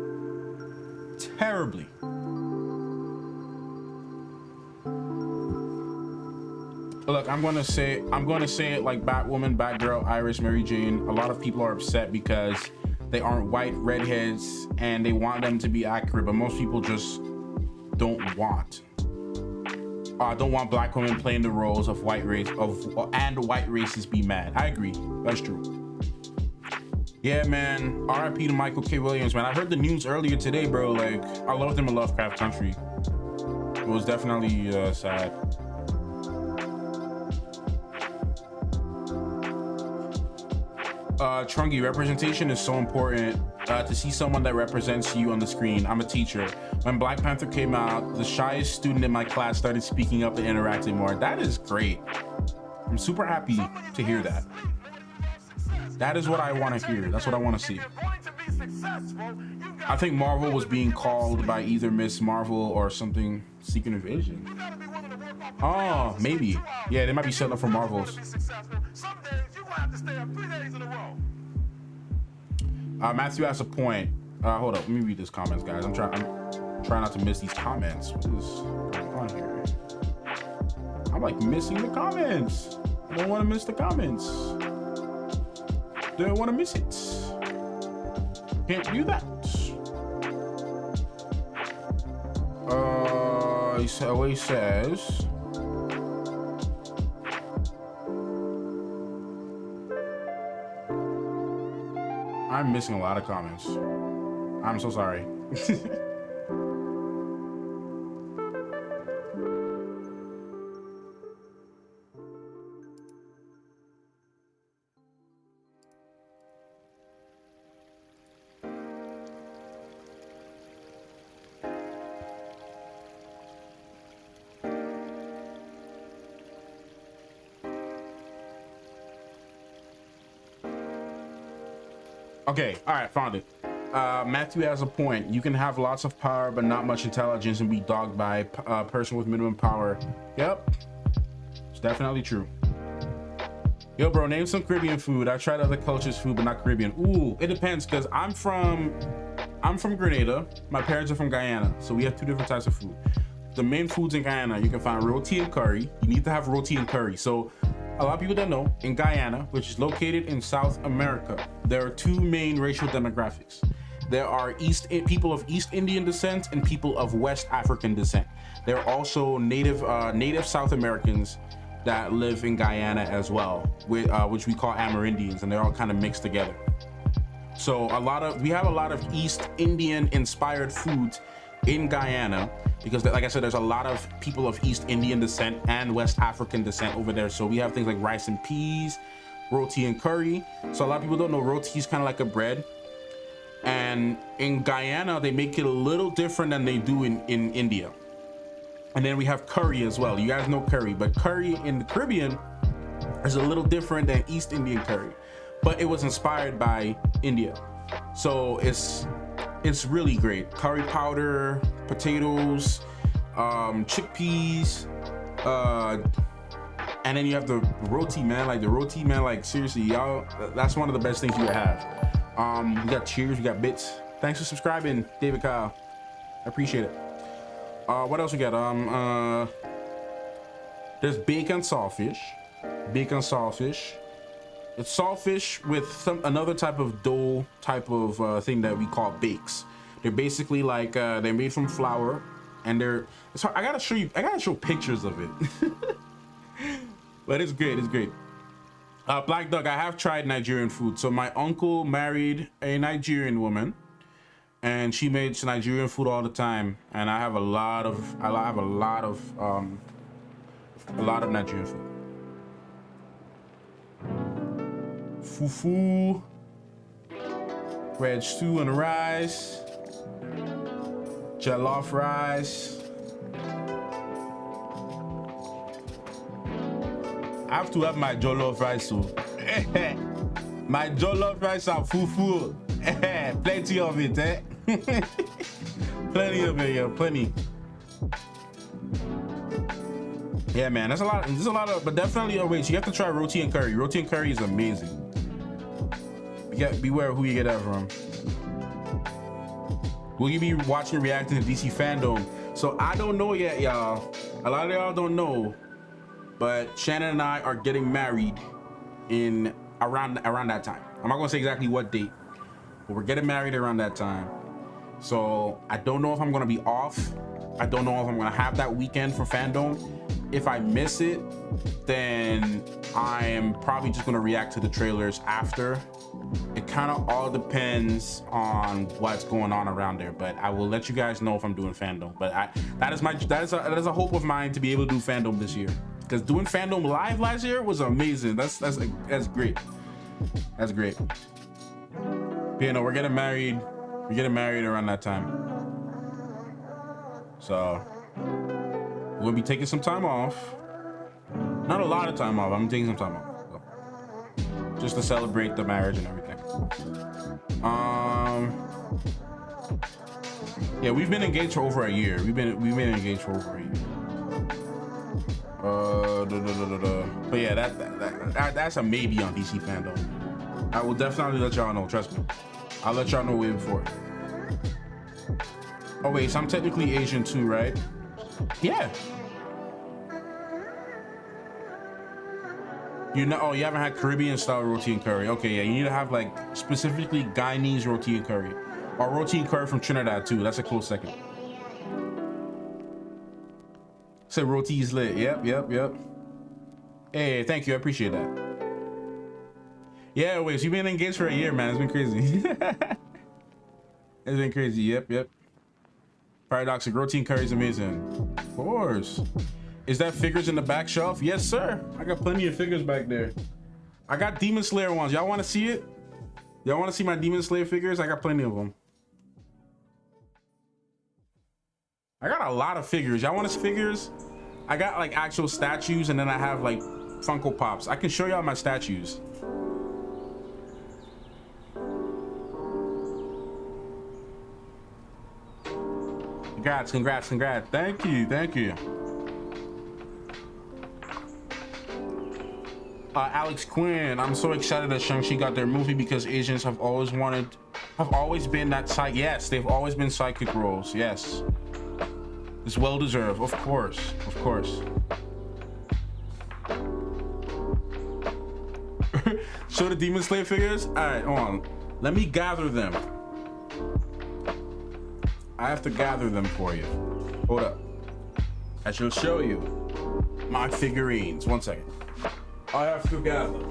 Look, I'm gonna say it like Batwoman, Batgirl, Iris, Mary Jane. A lot of people are upset because they aren't white redheads and they want them to be accurate, but most people just don't want black women playing the roles of white races be mad. I agree. That's true. Yeah, man. RIP to Michael K. Williams, man. I heard the news earlier today, bro. Like, I loved him in Lovecraft Country. It was definitely sad. Trungy, representation is so important. To see someone that represents you on the screen. I'm a teacher. When Black Panther came out, the shyest student in my class started speaking up and interacting more. That is great. I'm super happy to hear that. That is what I want to hear. That's what I want to see. I think Marvel was being called by either Miss Marvel or something, Secret Invasion. Oh, maybe. Yeah, they might be setting up for Marvels. Matthew has a point. Hold up, let me read these comments, guys. I'm trying not to miss these comments. What is going on here? I'm like missing the comments. I don't want to miss the comments. Don't want to miss it. Can't do that. He says. I'm missing a lot of comments. I'm so sorry. Okay, all right, found it. Matthew has a point. You can have lots of power, but not much intelligence and be dogged by a person with minimum power. Yep, it's definitely true. Yo, bro, name some Caribbean food. I tried other cultures' food, but not Caribbean. Ooh, it depends, because I'm from Grenada. My parents are from Guyana, so we have two different types of food. The main foods in Guyana, you can find roti and curry. You need to have roti and curry. So a lot of people don't know, in Guyana, which is located in South America, there are two main racial demographics. There are people of East Indian descent and people of West African descent. There are also native South Americans that live in Guyana as well, which we call Amerindians, and they're all kind of mixed together. So we have a lot of East Indian inspired foods in Guyana, because like I said, there's a lot of people of East Indian descent and West African descent over there. So we have things like rice and peas, roti and curry. So a lot of people don't know roti is kind of like a bread. And in Guyana, they make it a little different than they do in India. And then we have curry as well. You guys know curry, but curry in the Caribbean is a little different than East Indian curry, but it was inspired by India. So it's really great. Curry powder, potatoes, chickpeas, and then you have the roti, man. Like the roti, man. Like seriously, y'all, that's one of the best things you could have. We got cheers, we got bits. Thanks for subscribing, David Kyle. I appreciate it. What else we got? There's bacon saltfish. Bacon saltfish. It's saltfish with another type of dough type of thing that we call bakes. They're basically like they're made from flour, and it's hard. I gotta show pictures of it. But it's great. It's great. Black Dog, I have tried Nigerian food. So my uncle married a Nigerian woman, and she makes Nigerian food all the time. And I have a lot of Nigerian food. Fufu, red stew and rice, jollof rice. I have to have my jollof rice, so my jollof rice and fufu, plenty of it, eh? Plenty of it, yeah, plenty. Yeah, man, there's a lot of, but definitely, wait, so you have to try roti and curry. Roti and curry is amazing. Beware who you get that from. Will you be watching reacting to DC Fandom? So I don't know yet, y'all. A lot of y'all don't know, but Shannon and I are getting married in around that time. I'm not gonna say exactly what date, but we're getting married around that time. So I don't know if I'm gonna be off. I don't know if I'm gonna have that weekend for Fandom. If I miss it, then I am probably just gonna react to the trailers after. It kind of all depends on what's going on around there, but I will let you guys know if I'm doing Fandom. But that is a hope of mine to be able to do Fandom this year, because doing Fandom live last year was amazing. That's great. That's great. But, you know, we're getting married around that time, so we're gonna be taking some time off. Not a lot of time off. I'm taking some time off, so, just to celebrate the marriage and everything. Yeah, we've been engaged for over a year. We've been engaged for over a year. But yeah, that's a maybe on DC Fandom. I will definitely let y'all know. Trust me, I'll let y'all know way before. Oh wait, so I'm technically Asian too, right? Yeah. You know, oh, you haven't had Caribbean style roti and curry. Okay, yeah, you need to have like specifically Guyanese roti and curry, or roti and curry from Trinidad too. That's a close second. Said roti is lit. Yep. Hey, thank you. I appreciate that. Yeah, wait, so you've been engaged for a year, man. It's been crazy. It's been crazy. Yep. Paradoxic roti and curry is amazing. Of course. Is that figures in the back shelf? Yes, sir. I got plenty of figures back there. I got Demon Slayer ones. Y'all want to see it? Y'all want to see my Demon Slayer figures? I got plenty of them. I got a lot of figures. Y'all want to see figures? I got like actual statues, and then I have like Funko Pops. I can show y'all my statues. Congrats. Thank you. Alex Quinn, I'm so excited that Shang-Chi got their movie because Asians have always been that side. Yes, they've always been sidekick roles. Yes. It's well deserved, of course. Show the Demon Slayer figures? Alright, hold on. Let me gather them. I have to gather them for you. Hold up. I shall show you my figurines. 1 second. I have to gather.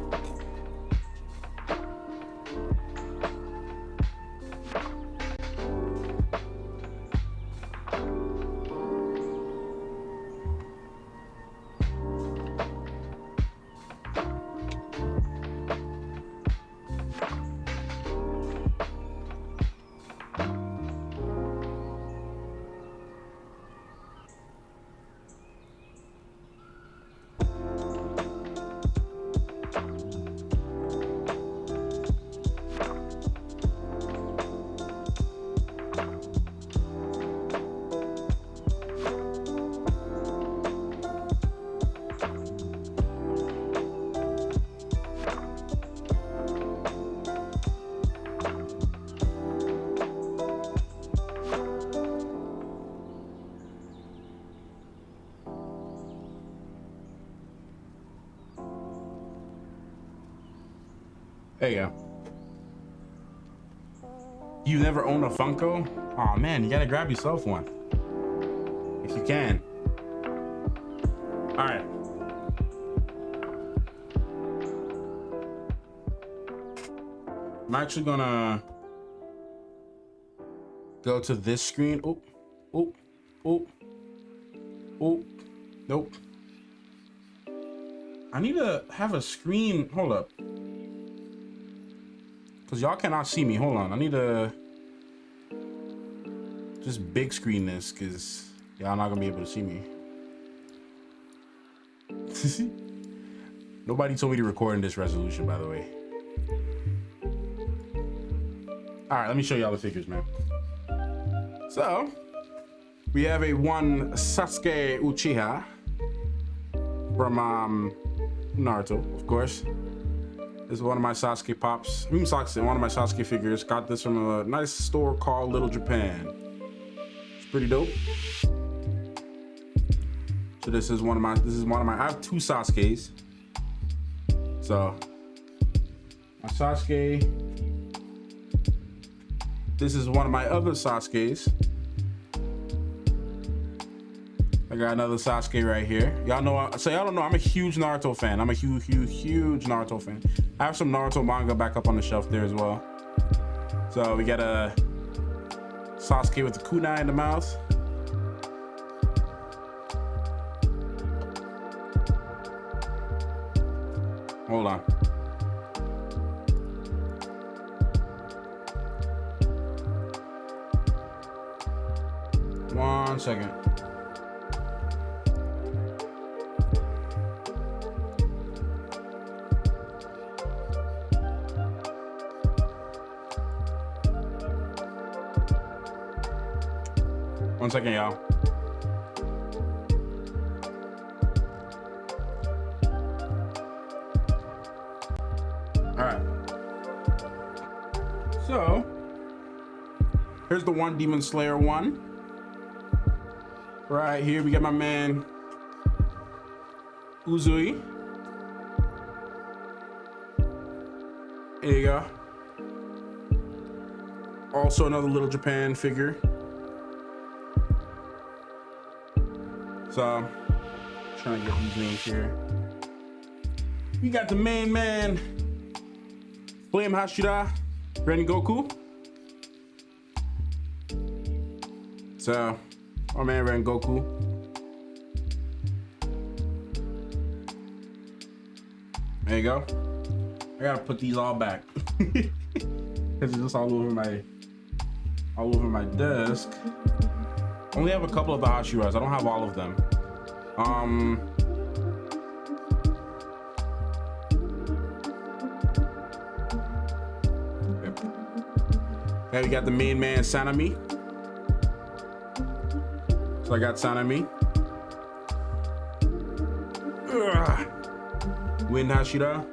There you go. You never owned a Funko? Oh man, you gotta grab yourself one. If you can. Alright. I'm actually gonna go to this screen. Oh, oh, oh, oh, nope. I need to have a screen. Hold up. Because y'all cannot see me. Hold on. I need to just big screen this because y'all not going to be able to see me. Nobody told me to record in this resolution, by the way. All right, let me show y'all the figures, man. So, we have a one Sasuke Uchiha from Naruto, of course. This is one of my Sasuke pops. One of my Sasuke figures. Got this from a nice store called Little Japan. It's pretty dope. So this is one of my. I have two Sasukes. So my Sasuke. This is one of my other Sasukes. I got another Sasuke right here. Y'all know, so y'all don't know, I'm a huge Naruto fan. I'm a huge Naruto fan. I have some Naruto manga back up on the shelf there as well. So we got a Sasuke with the kunai in the mouth. Hold on. One second. One second, y'all. All right. So, here's the one Demon Slayer one. Right here, we got my man Uzui. There you go. Also another Little Japan figure. So, trying to get these names here. We got the main man, Flame Hashira, Rengoku. So, my man Rengoku. There you go. I gotta put these all back because it's just all over my desk. Only have a couple of the Hashiras. I don't have all of them. Okay, we got the main man Sanami. So I got Sanami. Wind Hashira.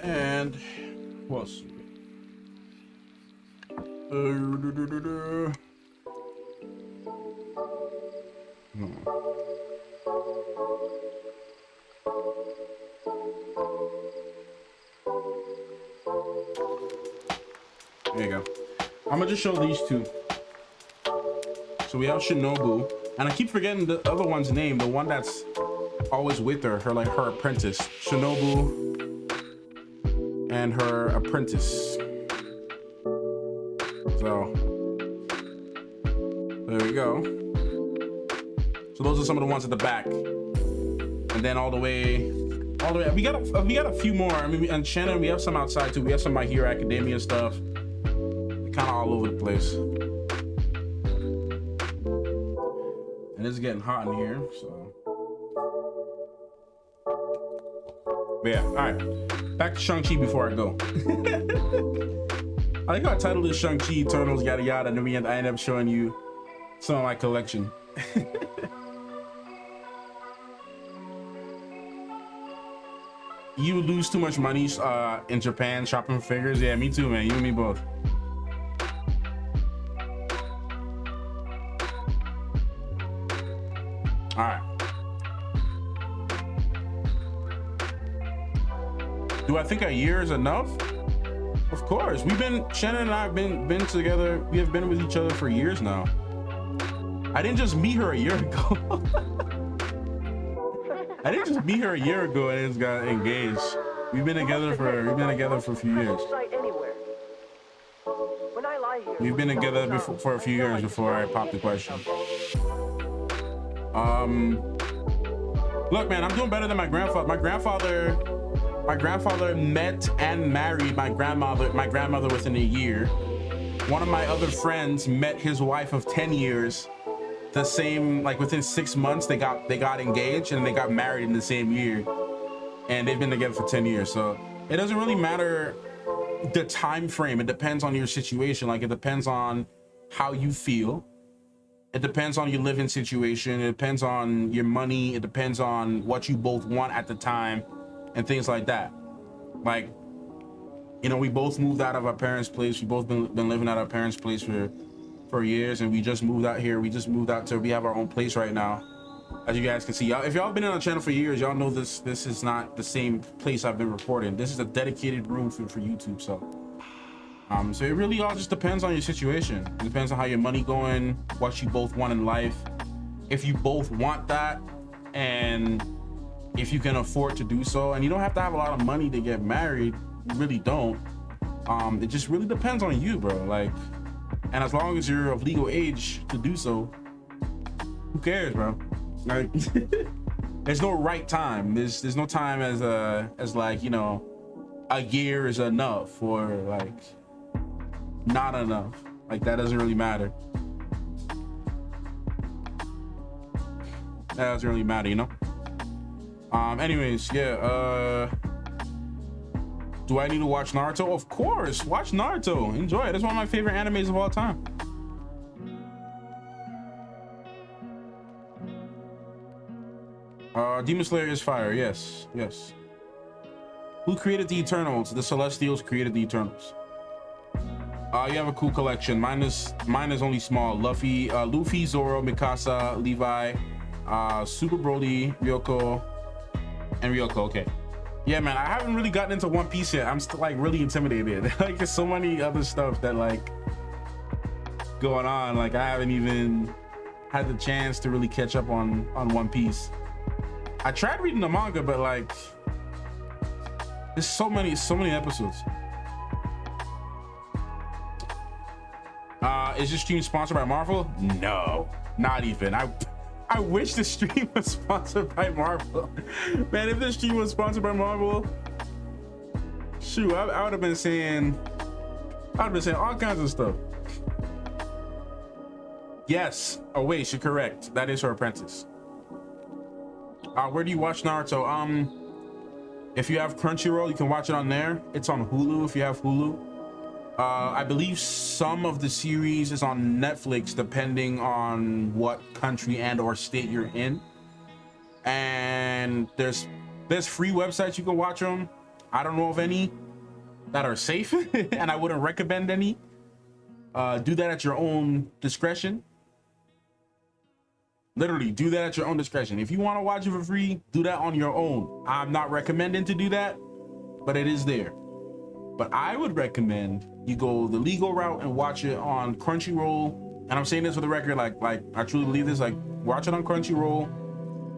And what else? There you go. I'm gonna just show these two. So we have Shinobu, and I keep forgetting the other one's name, the one that's always with her apprentice. Shinobu and her apprentice. So there we go. So those are some of the ones at the back, and then all the way. We got a few more. I mean, and Shannon, we have some outside too. We have some My Hero Academia stuff. Kind of all over the place. And it's getting hot in here, so. But yeah, all right. Back to Shang-Chi before I go. I like how I titled this Shang-Chi Eternals, yada yada, and then I end up showing you some of my collection. You lose too much money in Japan shopping for figures? Yeah, me too, man. You and me both. All right. Do I think a year is enough? Of course. Shannon and I have been together. We have been with each other for years now. I didn't just meet her a year ago. I didn't just meet her a year ago and just got engaged. We've been together for a few years. We've been together for a few years before I popped the question. Look, man, I'm doing better than my grandfather. My grandfather met and married my grandmother within a year. One of my other friends met his wife of 10 years. The same, like within 6 months, they got engaged and they got married in the same year. And they've been together for 10 years. So it doesn't really matter the time frame. It depends on your situation. Like, it depends on how you feel. It depends on your living situation. It depends on your money. It depends on what you both want at the time and things like that. Like, you know, we both moved out of our parents' place. We both been living at our parents' place for years, and we just moved out here. We just moved out to, we have our own place right now. As you guys can see, if y'all been on the channel for years, y'all know this is not the same place I've been recording. This is a dedicated room for YouTube. So it really all just depends on your situation. It depends on how your money going, what you both want in life. If you both want that, and if you can afford to do so, and you don't have to have a lot of money to get married. You really don't. It just really depends on you, bro. Like, and as long as you're of legal age to do so, who cares, bro? Like, there's no right time. There's no time as like, you know, a year is enough or like not enough. Like, that doesn't really matter. That doesn't really matter, you know. Anyways, yeah. Do I need to watch Naruto? Of course, watch Naruto. Enjoy it. It's one of my favorite animes of all time. Demon Slayer is fire. Yes, yes. Who created the Eternals? The Celestials created the Eternals. You have a cool collection. Mine is only small. Luffy, Zoro, Mikasa, Levi, Super Broly, Ryoko, and Ryoko. Okay. Yeah, man, I haven't really gotten into One Piece yet. I'm still like really intimidated. Like, there's so many other stuff that like going on. Like, I haven't even had the chance to really catch up on One Piece. I tried reading the manga, but like, there's so many episodes. Is this stream sponsored by Marvel? No, not even. I wish the stream was sponsored by Marvel. Man, if this stream was sponsored by Marvel, shoot, I would have been saying all kinds of stuff. Yes. Oh wait, you're correct. That is her apprentice. Where do you watch Naruto? If you have Crunchyroll, you can watch it on there. It's on Hulu if you have Hulu. I believe some of the series is on Netflix, depending on what country and or state you're in. And there's free websites you can watch them. I don't know of any that are safe, and I wouldn't recommend any. Do that at your own discretion. Literally, do that at your own discretion. If you want to watch it for free, do that on your own. I'm not recommending to do that, but it is there. But I would recommend you go the legal route and watch it on Crunchyroll. And I'm saying this for the record, like I truly believe this. Like, watch it on Crunchyroll,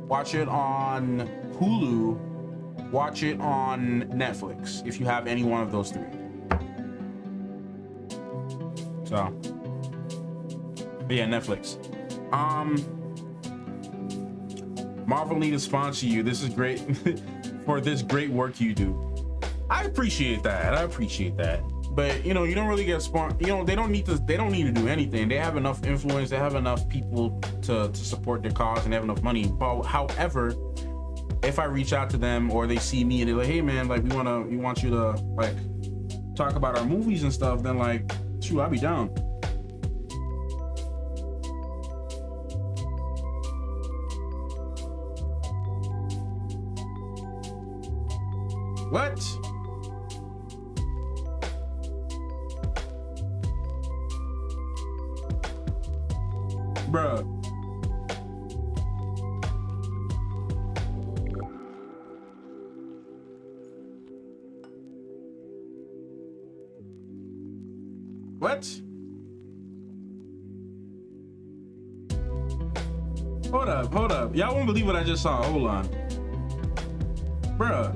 watch it on Hulu, watch it on Netflix if you have any one of those three. So, but yeah, Netflix. Marvel need to sponsor you. This is great for this great work you do. I appreciate that. But you know, you don't really get sponsored. You know, they don't need to do anything. They have enough influence, they have enough people to support their cause, and they have enough money. But however, if I reach out to them or they see me and they're like, hey man, like we want you to like talk about our movies and stuff, then like, shoot, I'll be down. What? Bruh. What? Hold up. Y'all won't believe what I just saw. Hold on. Bruh.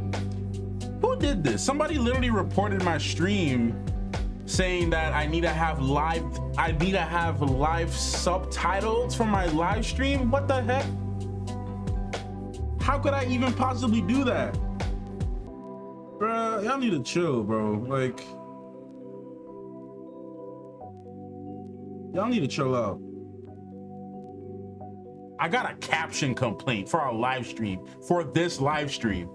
Who did this? Somebody literally reported my stream saying that I need to have live subtitles for my live stream. What the heck? How could I even possibly do that? Bruh, y'all need to chill, bro. Like, y'all need to chill out. I got a caption complaint for our live stream, for this live stream.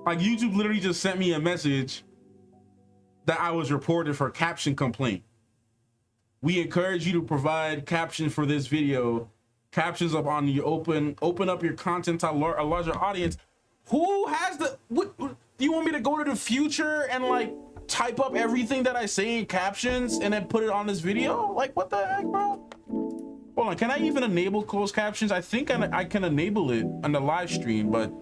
Like, YouTube literally just sent me a message that I was reported for caption complaint. We encourage you to provide captions for this video. Captions up on your open up your content to a larger audience. Who has the, what, do you want me to go to the future and like type up everything that I say in captions and then put it on this video? Like, what the heck, bro? Hold on, can I even enable closed captions? I think I can enable it on the live stream, but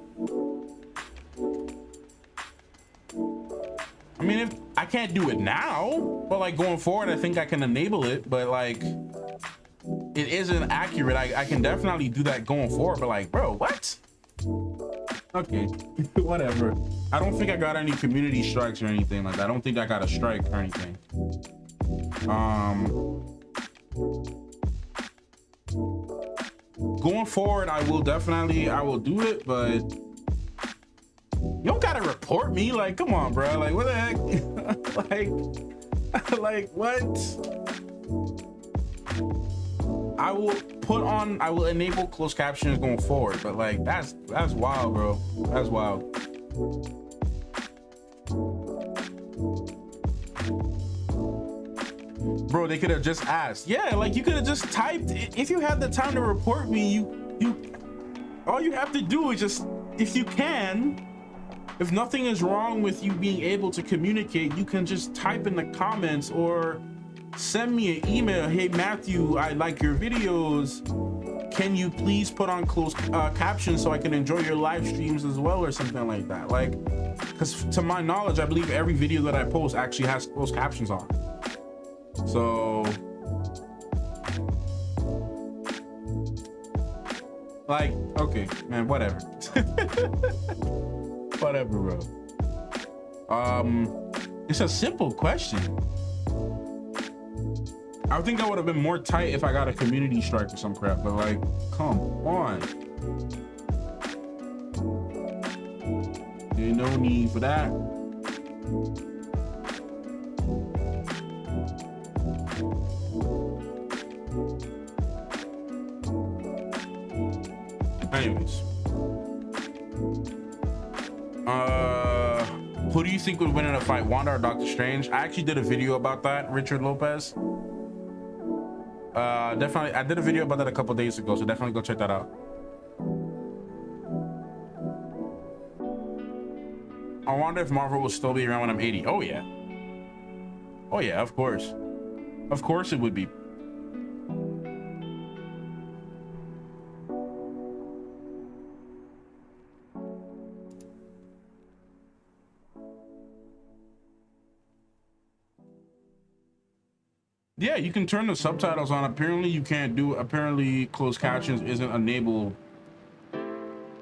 I mean, if I can't do it now, but like going forward, I think I can enable it, but like it isn't accurate. I can definitely do that going forward, but like, bro, what? Okay, whatever. I don't think I got any community strikes or anything like that. I don't think I got a strike or anything. Going forward, I will do it, but you don't gotta report me. Like, come on, bro. Like, what the heck? like what? I will enable closed captions going forward, but like, that's wild, bro. That's wild. Bro, they could have just asked. Yeah, like you could have just typed. If you had the time to report me, you all you have to do is just, if you can, if nothing is wrong with you being able to communicate, you can just type in the comments or send me an email. Hey Matthew, I like your videos. Can you please put on closed captions so I can enjoy your live streams as well, or something like that? Like, because to my knowledge, I believe every video that I post actually has closed captions on. So, like, okay, man, whatever. Whatever, bro. It's a simple question. I think I would have been more tight if I got a community strike or some crap, but like, come on. There's no need for that. Anyways, who do you think would win in a fight, Wanda or Doctor Strange? I actually did a video about that, Richard Lopez. Definitely, I did a video about that a couple days ago, so definitely go check that out. I wonder if Marvel will still be around when I'm 80. Oh yeah. Oh yeah, of course. Of course it would be. Yeah, you can turn the subtitles on. Apparently you can't do, apparently closed captions isn't enabled.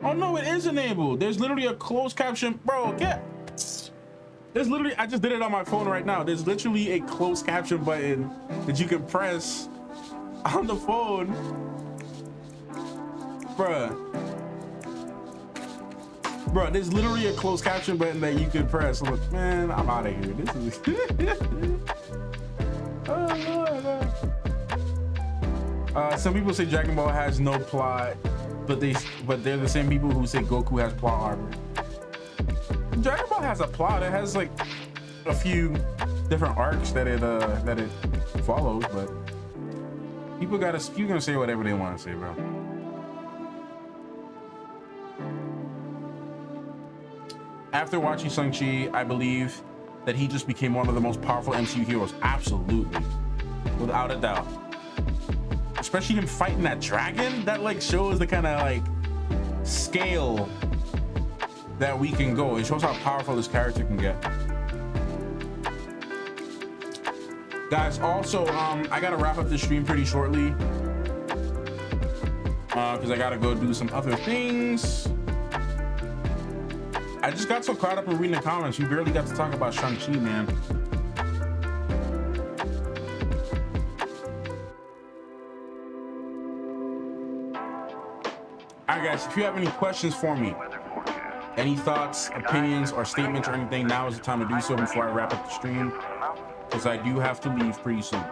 Oh no, it is enabled. There's literally a closed caption, bro. Yeah. There's literally, I just did it on my phone right now. There's literally a closed caption button that you can press on the phone. Bruh. Bro, there's literally a closed caption button that you can press. Look, man, I'm out of here. This is some people say Dragon Ball has no plot, but they're the same people who say Goku has plot armor. Dragon Ball has a plot. It has like a few different arcs that it follows, but people gonna say whatever they want to say, bro. After watching Shang-Chi, I believe that he just became one of the most powerful MCU heroes. Absolutely, without a doubt. Especially him fighting that dragon, that like shows the kind of like scale that we can go. It shows how powerful this character can get. Guys, also, I gotta wrap up the stream pretty shortly. Because I gotta go do some other things. I just got so caught up in reading the comments. We barely got to talk about Shang-Chi, man. Alright guys, if you have any questions for me, any thoughts, opinions, or statements or anything, now is the time to do so before I wrap up the stream, because I do have to leave pretty soon.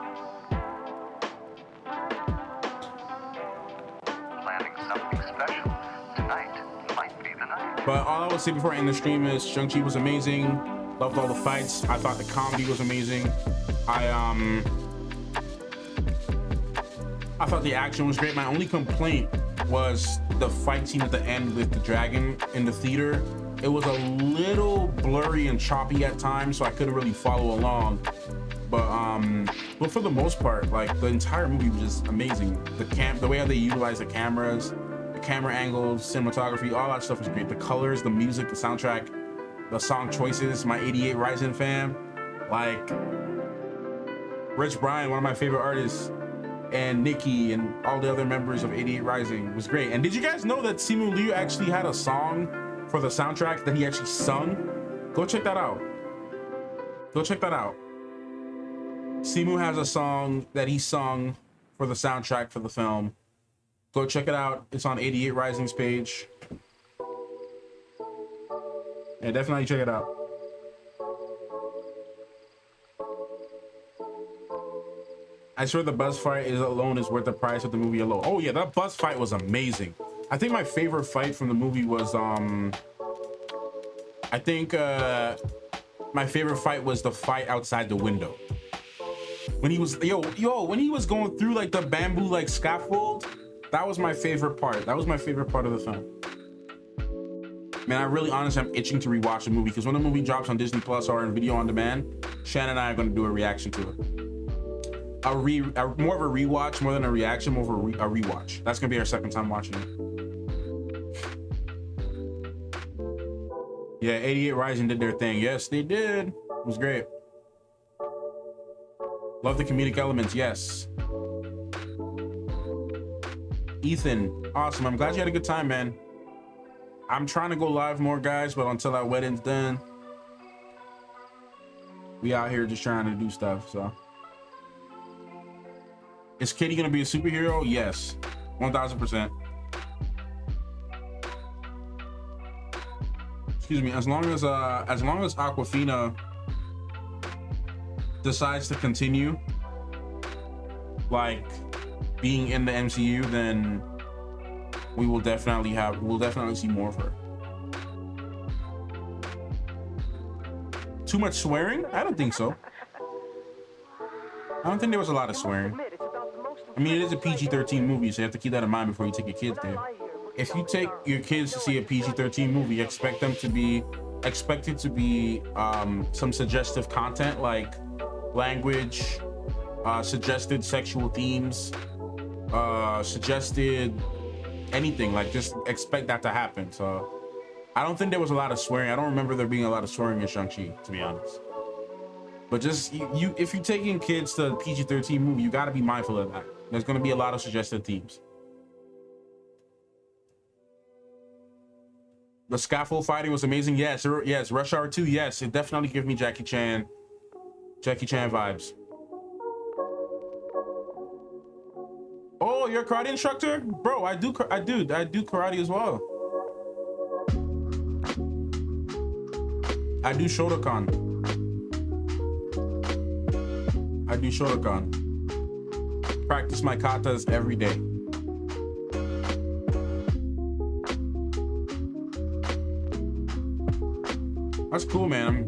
Planning something special. Tonight might be the night. But all I would say before I end the stream is Shang-Chi was amazing. Loved all the fights. I thought the comedy was amazing. I thought the action was great. My only complaint was the fight scene at the end with the dragon in the theater. It was a little blurry and choppy at times, so I couldn't really follow along. But for the most part, like, the entire movie was just amazing. The way how they utilize the cameras, the camera angles, cinematography, all that stuff was great. The colors, the music, the soundtrack, the song choices. My 88 Rising fam, like Rich Brian, one of my favorite artists, and Nikki and all the other members of 88 Rising was great. And did you guys know that Simu Liu actually had a song for the soundtrack that he actually sung? Go check that out. Go check that out. Simu has a song that he sung for the soundtrack for the film. Go check it out. It's on 88 Rising's page. Yeah, definitely check it out. I swear the bus fight alone is worth the price of the movie alone. Oh yeah, that bus fight was amazing. I think my favorite fight from the movie was I think my favorite fight was the fight outside the window. When he was when he was going through like the bamboo like scaffold, that was my favorite part. That was my favorite part of the film. Man, I really honestly am itching to rewatch the movie, because when the movie drops on Disney Plus or in video on demand, Shannon and I are going to do a reaction to it. More of a rewatch, more than a reaction, more of a rewatch. That's gonna be our second time watching it. Yeah, 88 Rising did their thing. Yes, they did. It was great. Love the comedic elements. Yes. Ethan, awesome. I'm glad you had a good time, man. I'm trying to go live more, guys, but until our wedding's done, we out here just trying to do stuff. So. Is Kitty gonna be a superhero? Yes, 1000%. Excuse me. As long as Aquafina decides to continue like being in the MCU, then we'll definitely see more of her. Too much swearing? I don't think so. I don't think there was a lot of swearing. I mean, it is a PG-13 movie, so you have to keep that in mind before you take your kids there. If you take your kids to see a PG-13 movie, expect it to be some suggestive content, like language, suggested sexual themes, suggested anything. Like, just expect that to happen. So I don't think there was a lot of swearing. I don't remember there being a lot of swearing in Shang-Chi, to be honest. But just if you're taking kids to a PG-13 movie, you got to be mindful of that. There's going to be a lot of suggested themes. The scaffold fighting was amazing. Yes, Rush Hour 2. Yes, it definitely gives me Jackie Chan vibes. Oh, you're a karate instructor? Bro, I do karate as well. I do Shotokan. Practice my katas every day. That's cool, man.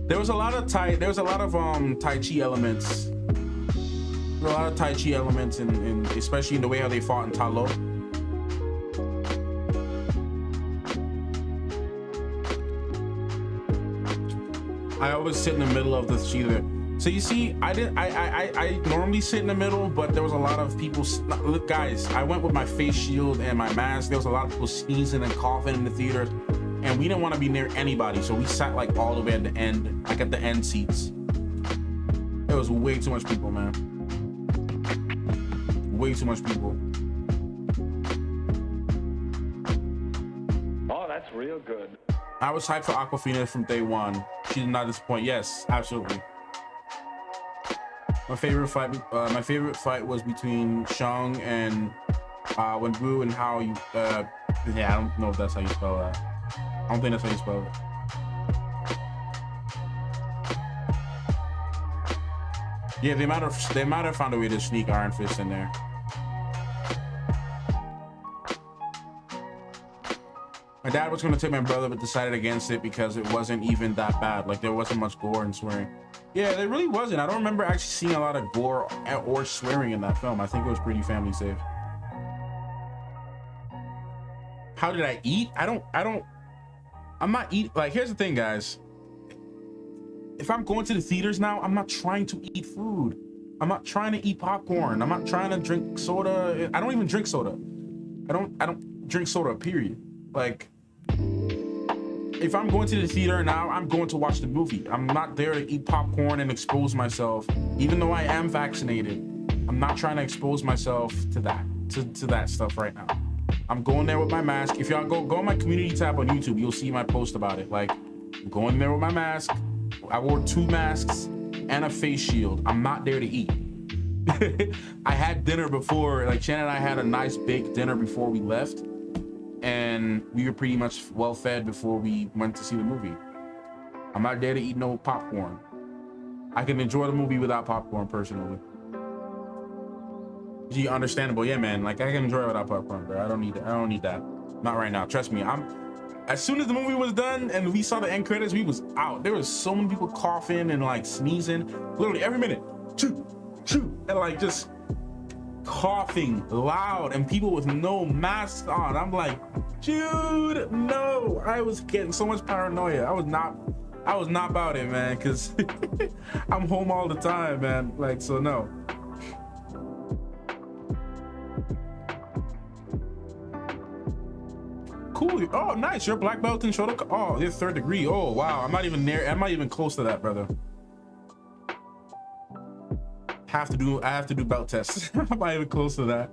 There was a lot of Tai Chi elements. There were a lot of Tai Chi elements, in especially in the way how they fought in Ta Lo. I always sit in the middle of the theater. So you see, I normally sit in the middle, but there was a lot of people. Look, guys, I went with my face shield and my mask. There was a lot of people sneezing and coughing in the theater. and we didn't want to be near anybody, so we sat like all the way at the end, like at the end seats. There was way too much people, man. Way too much people. Oh, that's real good. I was hyped for Aquafina from day one. She did not disappoint. Yes, absolutely. My favorite fight was between Shang and Wenwu, and how you yeah, I don't know if that's how you spell that. I don't think that's how you spell it. Yeah, they might have found a way to sneak Iron Fist in there. My dad was going to take my brother, but decided against it because it wasn't even that bad. Like, there wasn't much gore and swearing. Yeah, there really wasn't. I don't remember actually seeing a lot of gore or swearing in that film. I think it was pretty family safe. How did I eat? I'm not eating. Like, here's the thing, guys. If I'm going to the theaters now, I'm not trying to eat food. I'm not trying to eat popcorn. I'm not trying to drink soda. I don't even drink soda. I don't drink soda, period. Like, if I'm going to the theater now, I'm going to watch the movie. I'm not there to eat popcorn and expose myself. Even though I am vaccinated, I'm not trying to expose myself to that stuff right now. I'm going there with my mask. If y'all go on my community tab on YouTube, you'll see my post about it. Like, I'm going there with my mask. I wore 2 masks and a face shield. I'm not there to eat. I had dinner before. Like, Shannon and I had a nice big dinner before we left, and we were pretty much well fed before we went to see the movie. I'm not there to eat no popcorn. I can enjoy the movie without popcorn personally. Yeah, understandable. Yeah, man. Like, I can enjoy it without popcorn, bro. I don't need that. Not right now. Trust me. As soon as the movie was done and we saw the end credits, we was out. There was so many people coughing and like sneezing, literally every minute. Choo, choo, and like just coughing loud, and people with no masks on. I'm like, dude, no. I was getting so much paranoia. I was not about it, man, because I'm home all the time, man. Like, so no. Cool. Oh, nice. You're a black belt in Shoto. Oh, you're 3rd degree. Oh, wow. I'm not even near. I'm not even close to that, brother. I have to do belt tests. I'm not even close to that.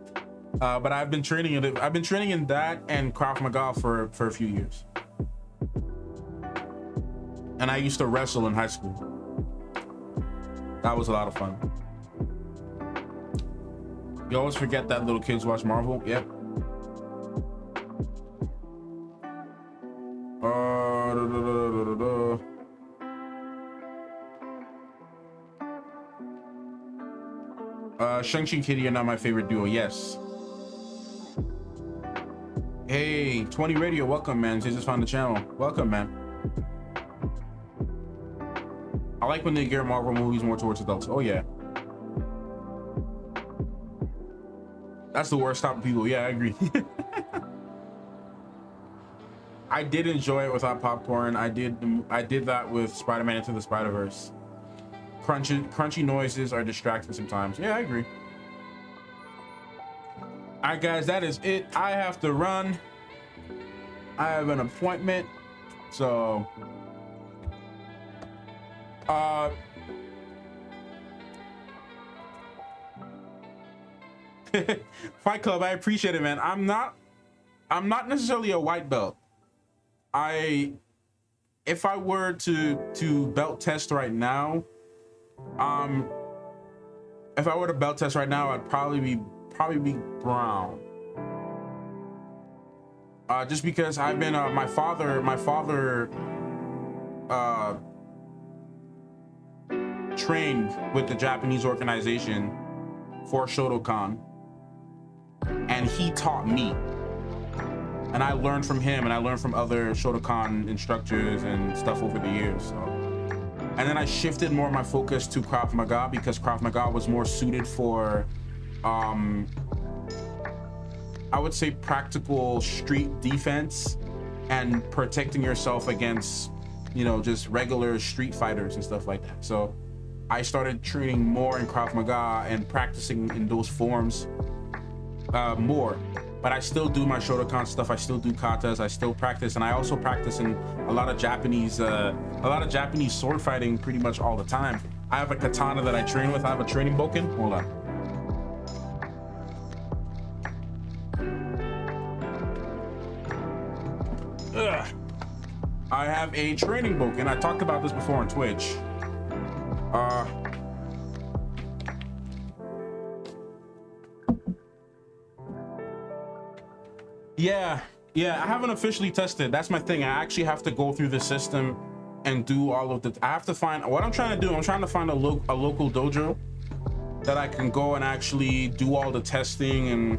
But I've been training in it. I've been training in that and Krav Maga for a few years. And I used to wrestle in high school. That was a lot of fun. You always forget that little kids watch Marvel. Yep. Shang-Chi and Kitty are not my favorite duo. Yes. Hey, 20 Radio, welcome, man. They just found the channel. Welcome, man. I like when they gear Marvel movies more towards adults. Oh yeah. That's the worst type of people. Yeah, I agree. I did enjoy it without popcorn. I did that with Spider-Man Into the Spider-Verse. Crunchy noises are distracting sometimes. Yeah, I agree. All right, guys, that is it. I have to run. I have an appointment. So, Fight Club, I appreciate it, man. I'm not necessarily a white belt. If I were to belt test right now, if I were to belt test right now, I'd probably be brown. Just because I've been my father trained with the Japanese organization for Shotokan, and he taught me, and I learned from him, and I learned from other Shotokan instructors and stuff over the years. So, and then I shifted more of my focus to Krav Maga because Krav Maga was more suited for I would say practical street defense and protecting yourself against, you know, just regular street fighters and stuff like that. So I started training more in Krav Maga and practicing in those forms more. but I still do my Shotokan stuff. I still do katas. I still practice, and I also practice in a lot of Japanese sword fighting pretty much all the time. I have a katana that I train with. I have a training boken. Hold on. Ugh. I have a training book, and I talked about this before on Twitch. Yeah, I haven't officially tested. That's my thing. I actually have to go through the system and do all of the. I have to find what I'm trying to do. I'm trying to find a local dojo that I can go and actually do all the testing and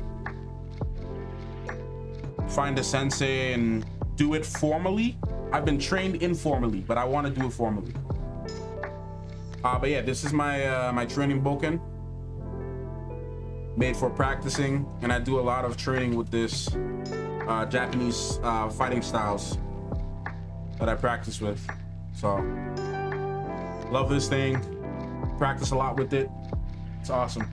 find a sensei and do it formally. I've been trained informally, but I want to do it formally. But yeah, this is my my training boken, made for practicing, and I do a lot of training with this Japanese fighting styles that I practice with. So love this thing, practice a lot with it. It's awesome.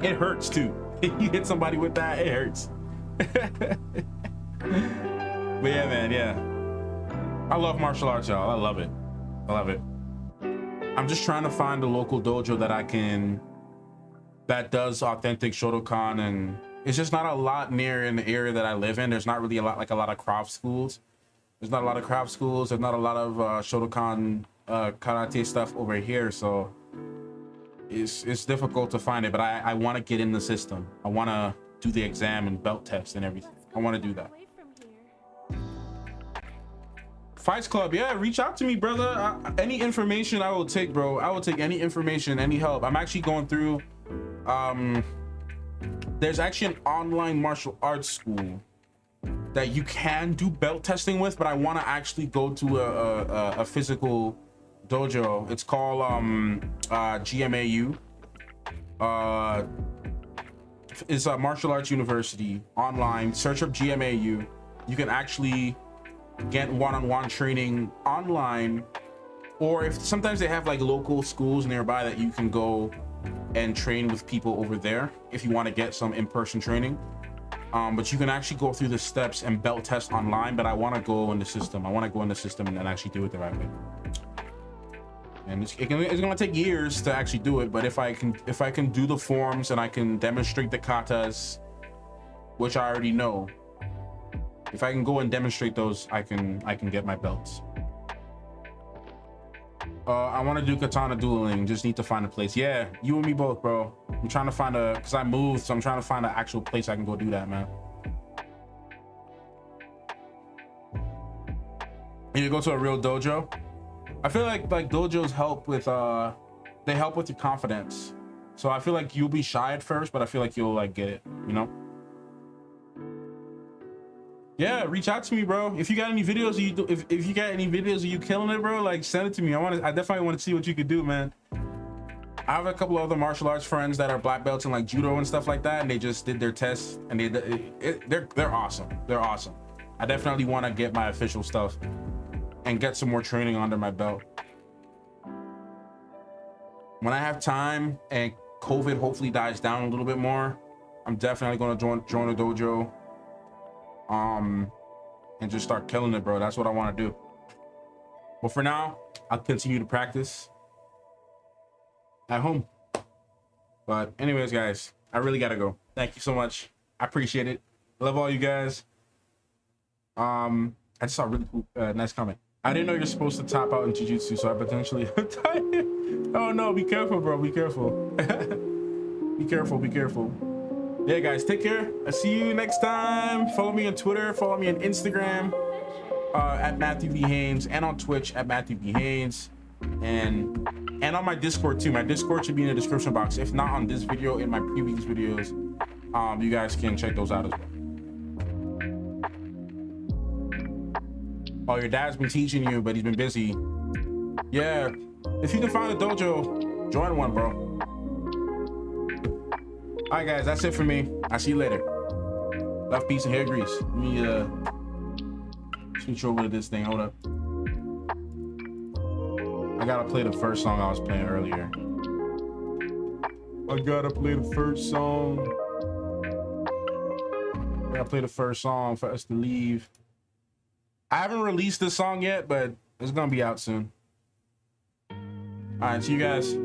It hurts too. You hit somebody with that, it hurts. But yeah, man, yeah. I love martial arts, y'all. I love it. I love it. I'm just trying to find a local dojo that does authentic Shotokan, and it's just not a lot near in the area that I live in. There's not really a lot of craft schools. There's not a lot of craft schools. There's not a lot of Shotokan karate stuff over here, so it's difficult to find it. But I want to get in the system. I want to do the exam and belt test and everything. I want to do that. Fights Club, yeah, reach out to me, brother. Any information I will take, bro. I will take any information, any help. I'm actually going through there's actually an online martial arts school that you can do belt testing with, but I want to actually go to a physical dojo. It's called GMAU. It's a martial arts university online. Search up GMAU. You can actually get one-on-one training online, or if sometimes they have like local schools nearby that you can go and train with people over there if you want to get some in-person training. But you can actually go through the steps and belt test online, but I want to go in the system. I want to go in the system and then actually do it the right way. And it's gonna take years to actually do it, but if I can do the forms and I can demonstrate the katas, which I already know, if I can go and demonstrate those, I can get my belts. I want to do katana dueling. Just need to find a place. Yeah, you and me both, bro. I'm trying to find because I moved, so I'm trying to find an actual place I can go do that, man. And you go to a real dojo. I feel like dojos help with they help with your confidence. So I feel like you'll be shy at first, but I feel like you'll like get it, you know? Yeah, reach out to me, bro. If you got any videos of you do, if you got any videos of you killing it, bro, like send it to me. I definitely want to see what you could do, man. I have a couple of other martial arts friends that are black belts in like judo and stuff like that, and they just did their tests, and they're awesome. They're awesome. I definitely want to get my official stuff and get some more training under my belt. When I have time and COVID hopefully dies down a little bit more, I'm definitely going to join a dojo. And just start killing it, bro. That's what I want to do. But for now, I'll continue to practice at home. But anyways, guys, I really gotta go. Thank you so much. I appreciate it. Love all you guys. I just saw a really cool, nice comment. I didn't know you're supposed to top out in jiu-jitsu, so I potentially oh no, be careful, bro. Be careful. Be careful, be careful. Yeah, guys, take care. I'll see you next time. Follow me on Twitter, follow me on Instagram at Matthew V. Haynes, and on Twitch at Matthew V. Haynes, and on my Discord too. My Discord should be in the description box. If not on this video, in my previous videos, you guys can check those out as well. Oh, your dad's been teaching you, but he's been busy. Yeah, if you can find a dojo, join one, bro. All right, guys, that's it for me. I'll see you later. Love, peace, and hair grease. Let me switch over to this thing. Hold up. I gotta play the first song I was playing earlier. I gotta play the first song. I'll play the first song for us to leave. I haven't released this song yet, but it's gonna be out soon. All right, see you guys.